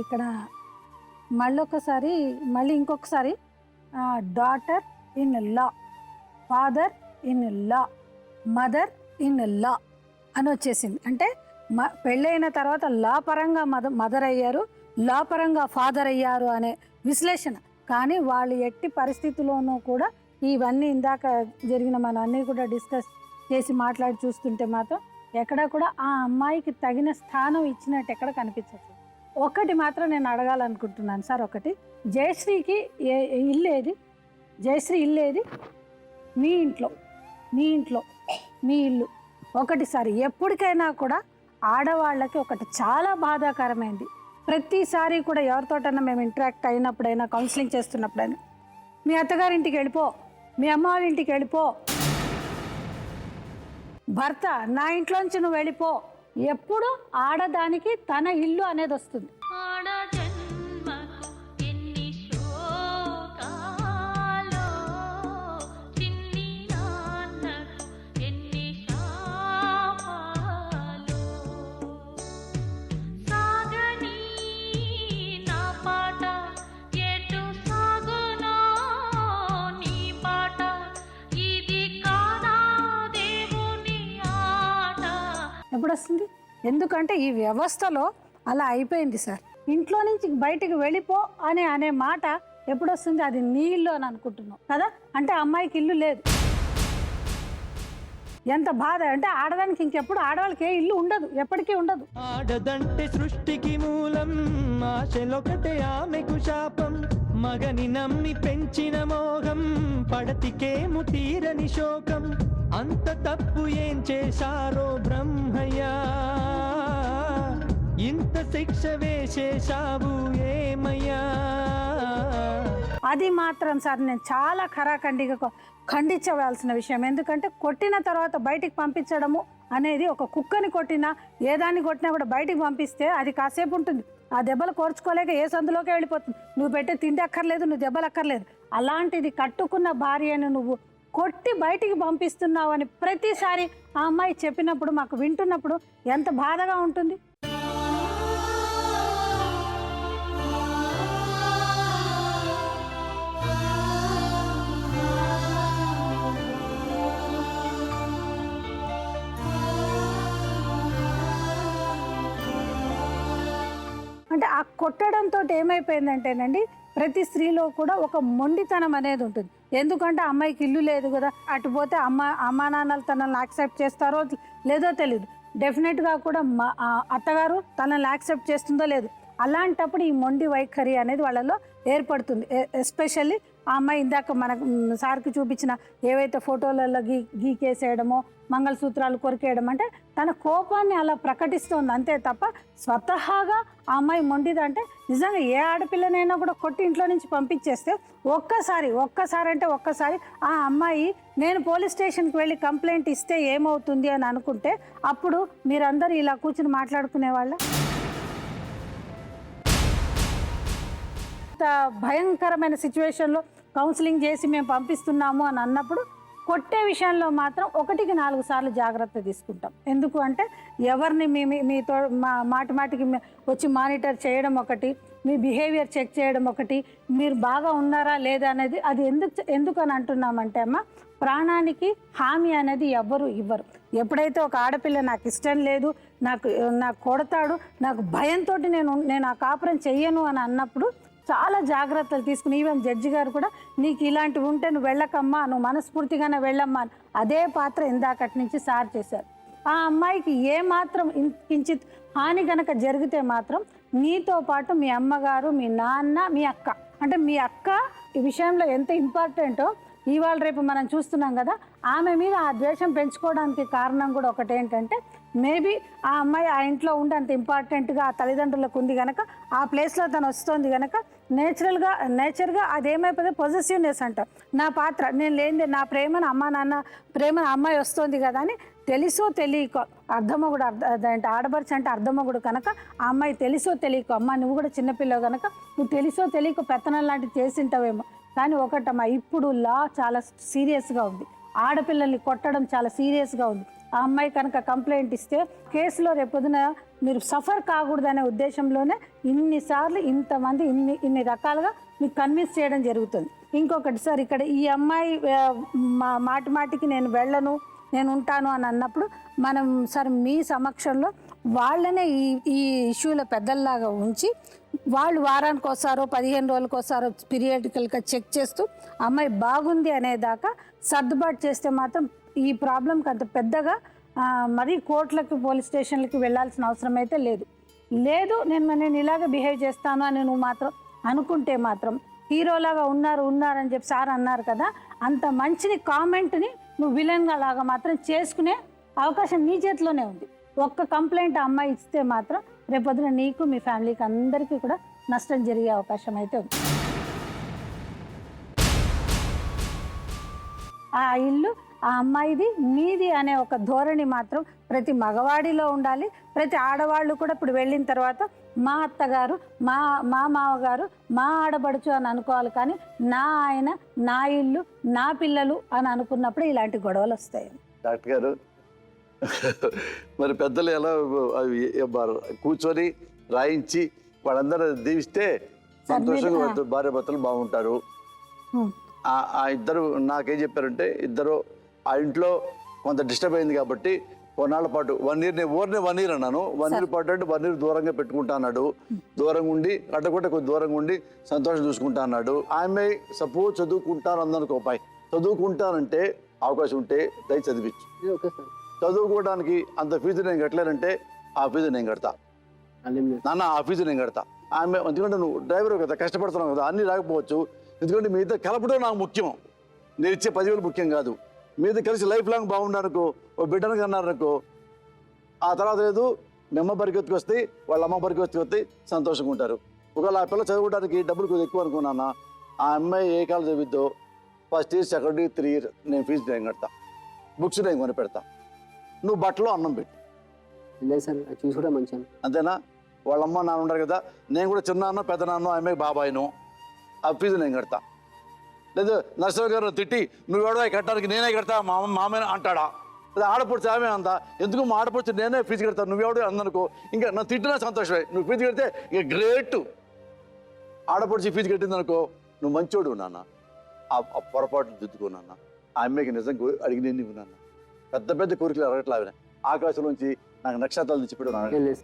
ఇక్కడ మళ్ళీ ఇంకొకసారి daughter in law, father in law, mother in law అని వచ్చేసింది. అంటే పెళ్ళైన తర్వాత లా పరంగా మదర్ అయ్యారు, లా పరంగా ఫాదర్ అయ్యారు అనే విశ్లేషణ. కానీ వాళ్ళు ఎట్టి పరిస్థితుల్లోనూ కూడా ఇవన్నీ ఇందాక జరిగిన మనం అన్నీ కూడా డిస్కస్ చేసి మాట్లాడి చూస్తుంటే మాత్రం ఎక్కడా కూడా ఆ అమ్మాయికి తగిన స్థానం ఇచ్చినట్టు ఎక్కడ కనిపించట్లేదు. ఒకటి మాత్రం నేను అడగాలనుకుంటున్నాను సార్. ఒకటి, జయశ్రీకి ఇల్లేది? జయశ్రీ ఇల్లేది? మీ ఇంట్లో, మీ ఇల్లు. ఒకటి సార్, ఎప్పటికైనా కూడా ఆడవాళ్ళకి ఒకటి చాలా బాధాకరమైంది. ప్రతిసారి కూడా ఎవరితోటైనా మేము ఇంటరాక్ట్ అయినప్పుడైనా, కౌన్సిలింగ్ చేస్తున్నప్పుడైనా, మీ అత్తగారింటికి వెళ్ళిపో, మీ అమ్మ వాళ్ళ ఇంటికి వెళ్ళిపో, భర్త నా ఇంట్లోంచి నువ్వు వెళ్ళిపో. ఎప్పుడు ఆడదానికి తన ఇల్లు అనేది వస్తుంది. ఆడ జన్మకు ఎన్ని శోకాలో, చిన్ని నాన్నకు ఎన్ని శాపాలో. సాగని నా పాట ఎటు సాగునో నీ పాట, ఇది కాదా దేవుని ఆట. ఎప్పుడు వస్తుంది? ఎందుకంటే ఈ వ్యవస్థలో అలా అయిపోయింది సార్. ఇంట్లో నుంచి బయటికి వెళ్ళిపో అనే మాట ఎప్పుడు వస్తుంది? అది నీ ఇల్లు అని అనుకుంటున్నావు కదా. అంటే అమ్మాయికి ఇల్లు లేదు. ఎంత బాధ అంటే ఆడదానికి ఇంకెప్పుడు, ఆడవాళ్ళకి ఏ ఇల్లు ఉండదు, ఎప్పటికీ ఉండదు. ఆడదంటే సృష్టికి మూలం, ఆశలొకటే ఆమెకు శాపం. మగని నమ్మి పెంచిన మోహం, పడతికేము తీరని శోకం. అంత తప్పు ఏం చేశారో బ్రహ్మయ్యా, ఇంత శిక్ష వేసేశావు ఏమయ్యా. అది మాత్రం సార్ నేను చాలా ఖరాఖండిగా ఖండించవలసిన విషయం. ఎందుకంటే కొట్టిన తర్వాత బయటికి పంపించడము అనేది, ఒక కుక్కని కొట్టినా ఏ దాన్ని కొట్టినా కూడా బయటికి పంపిస్తే అది కాసేపు ఉంటుంది, ఆ దెబ్బలు కోర్చుకోలేక ఏ సందులోకి వెళ్ళిపోతుంది. నువ్వు పెట్టే తిండి అక్కర్లేదు, నువ్వు దెబ్బలు అక్కర్లేదు. అలాంటిది కట్టుకున్న భార్యను నువ్వు కొట్టి బయటికి పంపిస్తున్నావు అని ప్రతిసారి ఆ అమ్మాయి చెప్పినప్పుడు, మాకు వింటున్నప్పుడు ఎంత బాధగా ఉంటుంది. అంటే ఆ కొట్టడంతో ఏమైపోయిందంటేనండి, ప్రతి స్త్రీలో కూడా ఒక మొండితనం అనేది ఉంటుంది. ఎందుకంటే అమ్మాయికి ఇల్లు లేదు కదా, అటు పోతే అమ్మా నాన్నలు తనని యాక్సెప్ట్ చేస్తారో లేదో తెలియదు. డెఫినెట్గా కూడా అత్తగారు తనని యాక్సెప్ట్ చేస్తుందో లేదు. అలాంటప్పుడు ఈ మొండి వైఖరి అనేది వాళ్ళలో ఏర్పడుతుంది. ఎస్పెషల్లీ ఆ అమ్మాయి ఇందాక మనకు సార్కి చూపించిన ఏవైతే ఫోటోలలో గీకేసేయడమో, మంగళసూత్రాలు కొరికేయడం, అంటే తన కోపాన్ని అలా ప్రకటిస్తుంది అంతే తప్ప స్వతహాగా ఆ అమ్మాయి మొండిదంటే నిజంగా ఏ ఆడపిల్లనైనా కూడా కొట్టి ఇంట్లో నుంచి పంపించేస్తే ఒక్కసారి ఆ అమ్మాయి నేను పోలీస్ స్టేషన్కి వెళ్ళి కంప్లైంట్ ఇస్తే ఏమవుతుంది అని అనుకుంటే అప్పుడు మీరందరూ ఇలా కూర్చుని మాట్లాడుకునేవాళ్ళ. భయంకరమైన సిచ్యువేషన్లో కౌన్సిలింగ్ చేసి మేము పంపిస్తున్నాము అని అన్నప్పుడు కొట్టే విషయంలో మాత్రం 1కి 4 సార్లు జాగ్రత్త తీసుకుంటాం. ఎందుకు అంటే ఎవరిని మీతో మాటికి వచ్చి మానిటర్ చేయడం ఒకటి, మీ బిహేవియర్ చెక్ చేయడం ఒకటి, మీరు బాగా ఉన్నారా లేదా అనేది. అది ఎందుకు అని అంటున్నామంటే అమ్మ, ప్రాణానికి హామీ అనేది ఎవ్వరు ఇవ్వరు. ఎప్పుడైతే ఒక ఆడపిల్ల నాకు ఇష్టం లేదు, నాకు కొడతాడు, నాకు భయంతో నేను ఆ కాపురం చెయ్యను అని అన్నప్పుడు చాలా జాగ్రత్తలు తీసుకుని ఈవెన్ జడ్జి గారు కూడా నీకు ఇలాంటివి ఉంటే నువ్వు వెళ్ళకమ్మా, నువ్వు మనస్ఫూర్తిగానే వెళ్ళమ్మా అని అదే పాత్ర ఇందాకటి నుంచి సార్ చేశారు. ఆ అమ్మాయికి ఏ మాత్రం కించిత్ హాని గనక జరిగితే మాత్రం నీతో పాటు మీ అమ్మగారు, మీ నాన్న, మీ అక్క, అంటే మీ అక్క ఈ విషయంలో ఎంత ఇంపార్టెంటో ఇవాళ రేపు మనం చూస్తున్నాం కదా. ఆమె మీద ఆ ద్వేషం పెంచుకోవడానికి కారణం కూడా ఒకటి ఏంటంటే మేబీ ఆ అమ్మాయి ఆ ఇంట్లో ఉండి అంత ఇంపార్టెంట్గా ఆ తల్లిదండ్రులకు ఉంది కనుక ఆ ప్లేస్లో తను వస్తుంది కనుక నేచర్గా అదేమైపోతే పొజిటివ్నెస్ అంట. నా పాత్ర నేను లేనిదే నా ప్రేమను అమ్మ నాన్న ప్రేమను అమ్మాయి వస్తుంది కదా అని తెలుసో తెలియక అర్థమగుడు అదేంటి ఆడబడుచు అంటే అర్థమగుడు కనుక ఆ అమ్మాయి తెలుసో తెలియక అమ్మ నువ్వు కూడా చిన్నపిల్లవు కనుక నువ్వు తెలుసో తెలియక పెత్తనం లాంటివి చేసింటావేమో. కానీ ఒకటమ్మా, ఇప్పుడు లా చాలా సీరియస్గా ఉంది, ఆడపిల్లల్ని కొట్టడం చాలా సీరియస్గా ఉంది. ఆ అమ్మాయి కనుక కంప్లైంట్ ఇస్తే కేసులో రేపొద్దున మీరు సఫర్ కాకూడదనే ఉద్దేశంలోనే ఇన్నిసార్లు ఇంతమంది ఇన్ని రకాలుగా మీకు కన్విన్స్ చేయడం జరుగుతుంది. ఇంకొకటి సార్, ఇక్కడ ఈ అమ్మాయి మాటికి నేను వెళ్ళను నేను ఉంటాను అని అన్నప్పుడు మనం సార్ మీ సమక్షంలో వాళ్ళనే ఈ ఇష్యూలో పెద్దల్లాగా ఉంచి వాళ్ళు వారానికి ఒకసారో 15 రోజులకు ఒకసారో పీరియాడికల్గా చెక్ చేస్తూ అమ్మాయి బాగుంది అనేదాకా సర్దుబాటు చేస్తే మాత్రం ఈ ప్రాబ్లంకి అంత పెద్దగా మరీ కోర్టులకు పోలీస్ స్టేషన్లకి వెళ్ళాల్సిన అవసరం అయితే లేదు. నేను ఇలాగ బిహేవ్ చేస్తాను అని నువ్వు మాత్రం అనుకుంటే మాత్రం హీరోలాగా ఉన్నారని చెప్పి సార్ అన్నారు కదా, అంత మంచిని కామెంట్ని నువ్వు విలన్గా లాగా మాత్రం చేసుకునే అవకాశం నీ చేతిలోనే ఉంది. ఒక్క కంప్లైంట్ ఆ అమ్మాయి ఇస్తే మాత్రం రేపొద్దున నీకు మీ ఫ్యామిలీకి అందరికీ కూడా నష్టం జరిగే అవకాశం అయితే ఉంది. ఆ ఇల్లు ఆ అమ్మాయిది నీది అనే ఒక ధోరణి మాత్రం ప్రతి మగవాడిలో ఉండాలి. ప్రతి ఆడవాళ్ళు కూడా ఇప్పుడు వెళ్ళిన తర్వాత మా అత్తగారు, మా మామగారు, మా ఆడబడుచు అని అనుకోవాలి. కానీ నా ఆయన, నా ఇల్లు, నా పిల్లలు అని అనుకున్నప్పుడు ఇలాంటి గొడవలు వస్తాయి. డాక్టర్ గారు మరి పెద్దలు ఎలా కూర్చొని రాయించి వాళ్ళందరూ దీవిస్తే సంతోషంగా భార్య భర్తలు బాగుంటారు. ఆ ఇద్దరు నాకేం చెప్పారంటే, ఇద్దరు ఆ ఇంట్లో కొంత డిస్టర్బ్ అయింది కాబట్టి కొన్నాళ్ళ పాటు 1 year, నేను ఊరినే 1 year అన్నాను. 1 year పాటు అంటే 1 year దూరంగా పెట్టుకుంటా అన్నాడు. దూరంగా ఉండి అడ్డకొట్ట కొద్ది దూరంగా ఉండి సంతోషం చూసుకుంటా అన్నాడు. ఆమె సపోజ్ చదువుకుంటాను అందరికి ఉపాయి, చదువుకుంటానంటే అవకాశం ఉంటే దయ చదివించు. చదువుకోవడానికి అంత ఫీజు నేను కట్టలేనంటే ఆ ఫీజు నేను కడతా నాన్న, ఆ ఫీజు నేను కడతా. ఆమె ఎందుకంటే నువ్వు డ్రైవర్ కదా, కష్టపడుతున్నావు కదా, అన్నీ రాకపోవచ్చు. ఎందుకంటే మీ ఇద్దరు కలపడం నాకు ముఖ్యం, నేను ఇచ్చే 10,000 ముఖ్యం కాదు. మీ ఇద్దరు కలిసి లైఫ్ లాంగ్ బాగుండారనుకో, ఓ బిడ్డను కన్నారనుకో, ఆ తర్వాత లేదు మీ అమ్మ పరిగెత్తుకు వస్తాయి, వాళ్ళ అమ్మ పరిగెత్తుకు వస్తాయి, సంతోషంగా ఉంటారు. ఒకవేళ ఆ పిల్ల చదువుకోవడానికి డబ్బులు కొద్దిగా ఎక్కువ అనుకున్నానా, ఆ అమ్మాయి ఏ కాలం చదివిద్దో first year, second year, 3 years నేను ఫీజు నేను కడతా, బుక్స్ నేను కొని పెడతా, నువ్వు బట్టలో అన్నం పెట్టు. లేదు సార్, చూసి కూడా మంచిగా. అంతేనా? వాళ్ళ అమ్మ నాన్న ఉంటారు కదా, నేను కూడా చిన్నాన్నో పెద్ద నాన్నో ఆమె బాబాయిను, ఆ ఫీజు నేను కడతా. లేదు నర్సరావు గారు తిట్టి నువ్వెవడో కట్టడానికి నేనే కడతా మామే అంటాడా, లేదా ఆడపడుచు ఆమె అంతా ఎందుకు మా ఆడపడుచు నేనే ఫీజు కడతాను నువ్వెవడో అందనుకో, ఇంకా నన్ను తిట్టినా సంతోషమే. నువ్వు ఫీజు కడితే ఇక గ్రేట్. ఆడపడుచు ఫీజు కట్టిందనుకో నువ్వు మంచోడు నాన్న, ఆ పొరపాట్లు దిద్దుకో నాన్న. ఆ అమ్మాయికి నిజంగా అడిగి నేను నాన్న, పెద్ద పెద్ద కోరికలు అడగట్లావిన ఆకాశం నుంచి నాకు నక్షత్రాలు తెచ్చిపెట్టు,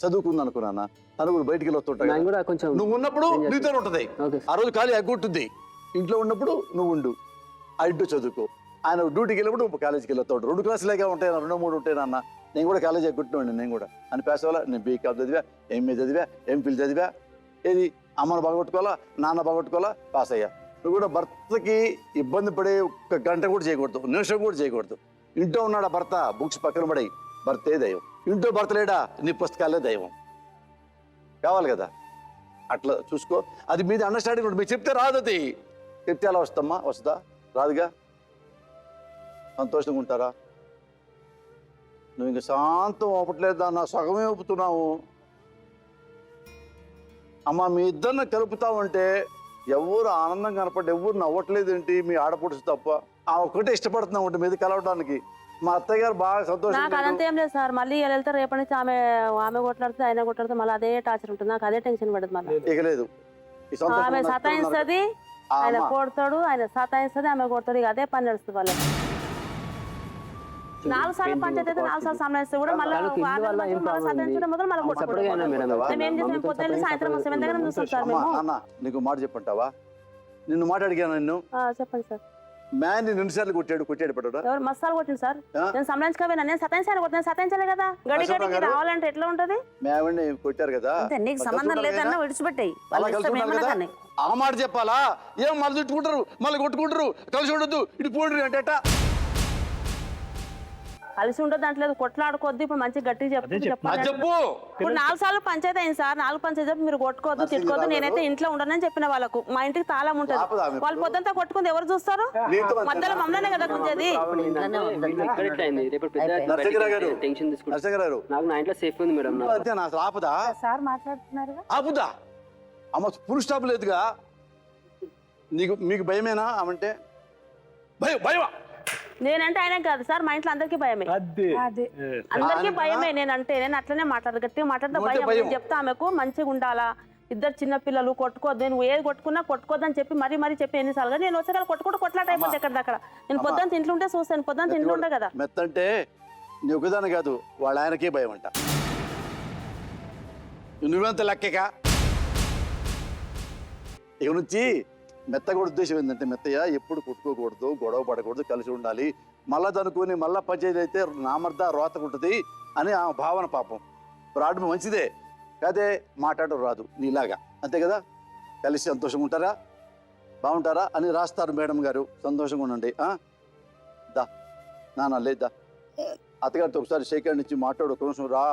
చదువుకుంది అనుకున్నా తను కూడా బయటికి వెళ్ళొస్తుంటాయి. నువ్వు ఉన్నప్పుడు నీతో ఉంటది, ఆ రోజు ఖాళీ ఎగ్గొట్టుద్ది. ఇంట్లో ఉన్నప్పుడు నువ్వు ఉండు, ఆ ఇంటూ చదువుకో. ఆయన డ్యూటీకి వెళ్ళినప్పుడు నువ్వు కాలేజీకి వెళ్ళొస్తాడు. 2 classes ఉంటాయి, 2 3 ఉంటాయి నాన్న. నేను కూడా కాలేజీ ఎగ్గొట్టున్నాను, నేను కూడా అని పేసవాళ్ళ. నేను బీకామ్ చదివా, ఎంఏ చదివా, ఎంఫిల్ చదివా. ఏది అమ్మను బాగొట్టుకోవాలా, నాన్న బాగొట్టుకోవాలా, పాస్ అయ్యా. నువ్వు కూడా భర్తకి ఇబ్బంది పడే 1 గంట కూడా చేయకూడదు, నిమిషం కూడా చేయకూడదు. ఇంట్లో ఉన్నాడు భర్త, బుక్స్ పక్కన పడాయి, భర్తే దైవం. ఇంట్లో భర్త లేడా, నీ పుస్తకాలే దైవం. కావాలి కదా, అట్లా చూసుకో. అది మీద అండర్స్టాండింగ్ ఉంటుంది. మీరు చెప్తే రాదు, అది చెప్తే అలా వస్తామ్మా, వస్తుందా? రాదుగా. సంతోషంగా ఉంటారా? నువ్వు ఇంకా శాంతం ఒప్పట్లేదా, నా సగమే ఒప్పుతున్నావు. అమ్మ మీ ఇద్దరిని కలుపుతామంటే ఎవరు ఆనందం కనపడి ఎవరు నవ్వట్లేదు ఏంటి, మీ ఆడపడుచు తప్ప. ఆ ఒక్కటే ఇష్టపడుతున్నాం ఉంటే మీద కలవడానికి. మా అత్తయ్య గారు బాగా సంతోషం. నాకు అదంతా ఏం లేదు సార్, మళ్ళీ వెళ్తారు రేపటి నుంచి ఆమె కొట్లాడుతుంది, ఆయన కొట్లాడుతుంది, మళ్ళీ అదే టార్చర్ ఉంటుంది. నాకు అదే టెన్షన్ పడుతుంది. మళ్ళీ ఇక లేదు, ఆమె సతాయిస్తుంది, ఆయన కొడతాడు, ఆయన సతాయిస్తుంది, ఆమె కొడతాడు, ఇక అదే పని నడుస్తుంది వాళ్ళకి. వచ్చింది 4 సార్లు పంచాయతీ అయితే 4 సార్లు సంబంధిస్తే కూడా మళ్ళీ తనకు ఇల్లు వల్ల ఏం ప్రాబ్లం సతాయించడం మొదలు మళ్ళీ సపరేట్గా అయినా మేడం మేము ఏం చేసాం పొద్దున్న సాయంత్రం వస్తాం దగ్గర చూస్తాం సార్ అమ్మా మేము నాన్న నీకు మాట చెప్పంటావా? నిన్ను మాట అడిగాను నిన్ను. చెప్పండి సార్. మ్యాన్ ని 2 సార్లు కొట్టాడు పడ్డా? ఎవరు మసాలు కొట్టింది సార్? ఆ? నేను సంబంధించుకోపోయినా, నేను సతాయించాను కొట్టిన సతాయించలే కదా. గడికి రావాలంటే ఎట్లా ఉంటది? మేవని కొట్టారు కదా. అంతే, నీకు మరి సంబంధం కలిసి లేదన్నా ఉంటారు విడిచిపెట్టాయి. అలా వాళ్ళ కలిసి ఇష్టం ఉంటారు ఏమన్నా కదా? కానీ. ఆ మాట చెప్పాలా? ఏం మళ్ళీ తిట్టుకుంటారు, మళ్ళీ కొట్టుకుంటారు, కలిసి ఉండొద్దు, ఇటు పోండి అంటే ఎట్టా? కలిసి ఉండదు అంటలేదు, కొట్లాడుకోవద్దు. ఇప్పుడు మంచి గట్టిగా అదే చెప్పు చెప్పు. అది చెప్పాలి. చెప్పు. ఇప్పుడు 4 సార్లు పంచాయతీ అయింది సార్. 4 పంచాయతీ చెప్పి మీరు కొట్టుకోవద్దు, నరసింహ తిట్టుకోవద్దు. రావు నేనైతే గారు. ఇంట్లో ఉండనని చెప్పిన వాళ్ళకు. మా ఇంటికి తాళం ఉంటుంది. ఆపదా ఆమె వాళ్ళు ఇప్పుడు? పొద్దుంతా కొట్టుకుంది ఎవరు చూస్తారు? నీతో అంతేనా? మధ్యలో మమ్మల్నే కదా కొంచెది. నరసింహరావు గారు. టెన్షన్ తీసుకుంటారు. నరసింహ గారు నాకు నా ఇంట్లో సేఫ్ ఉంది మేడం. అంతే నా అసలు ఆపదా? సార్ మాట్లాడుతున్నారుగా. ఆపుదా? అమ్మ ఫుల్ స్టాప్ లేదుగా. మీకు భయమేనా అమంటే? భయమా? నేనంటే ఆయనకు కాదు సార్, మా ఇంట్లో అందరికీ భయమే. అదే అదే అందరికీ ఆ, భయమే. నేనంటే నేను అట్లనే మాట్లాడదు, గట్టిగా మాట్లాడితే నువ్వు భయం. భయం. నేను చెప్తా ఆమెకు మంచిగా ఉండాలా, ఇద్దరు చిన్న పిల్లలు కొట్టుకోవద్దు. నేను ఏది కొట్టుకున్నా కొట్టుకోవద్దని చెప్పి మరీ చెప్పి ఎన్నిసార్లు నేను వచ్చేకాల కొట్టుకుంటూ కొట్లాట అయిపోతే ఎక్కడ దగ్గర. నేను పొద్దున్న ఇంట్లో ఉంటే చూస్తాను, పొద్దున్న ఇంట్లో ఉండే కదా. మెత్తంటే నీ ఒకదాని కాదు, వాళ్ళ ఆయనకే భయం అంట. నువ్వెంత లెక్కగా ఇక నుంచి మెత్తగా ఉద్దేశం ఏంటంటే, మెత్తయ్య ఎప్పుడు కొట్టుకోకూడదు, గొడవ పడకూడదు, కలిసి ఉండాలి. మళ్ళా దనుకొని మళ్ళా పంచాయతీ అయితే నామర్ద రోతకుంటుంది అని ఆ భావన. పాపం బ్రాడ్ మంచిదే కాదే, మాట్లాడడం రాదు నీలాగా, అంతే కదా. కలిసి సంతోషంగా ఉంటారా, బాగుంటారా అని రాస్తారు మేడం గారు. సంతోషంగా ఉండండి. దా నాన్న లేదా అత్తగారితో ఒకసారి షేక్ హ్యాండ్ ఇచ్చి మాట్లాడు, ఒక నిమిషం రా.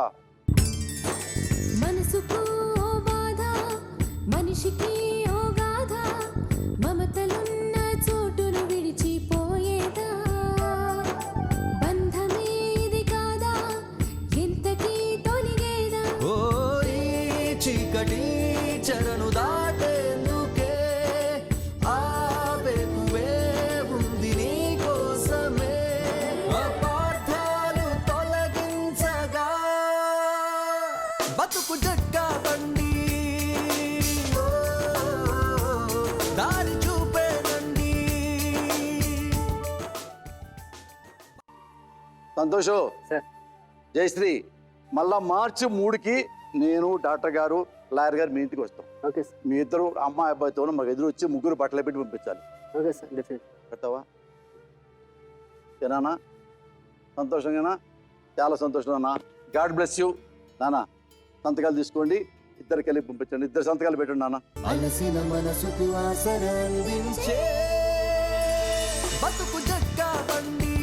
మనసుకు ఓ బాధ, మనిషికి ఓ గాథ, మమతలున్న చోటును విడిచిపోయేదా, బంధమేది కాదా, ఎంతకీ తొలిగేదా. ఓ ఈ చీకటి చెరను దాటేందుకే ఆ వెలుగే ఉంది నీ కోసమే, అపార్థాలు తొలగించగా బతుకు జట్కా బండి ఓ, దారి చూపేనండి. సంతోషం. సార్. జయశ్రీ, మళ్ళా మార్చి 3కి నేను డాక్టర్ గారు లాయర్ గారు మీ ఇంటికి వస్తాం. Okay sir. మీ ఇద్దరు అమ్మాయి అబ్బాయితో మాకు ఎదురు వచ్చి ముగ్గురు బట్టలు పెట్టి పంపించాలి. Okay sir, definite. పెడతావా? ఏనా? సంతోషంగానా? చాలా సంతోషం అన్న. గాడ్ బ్లెస్ యూ నాన్న. సంతకాలు తీసుకోండి, ఇద్దరికి వెళ్ళి పంపించండి. 2 సంతకాలు పెట్టండి నాన్న. అలసిన మనసుకు ఆసరందించే బతుకు జట్కా బండి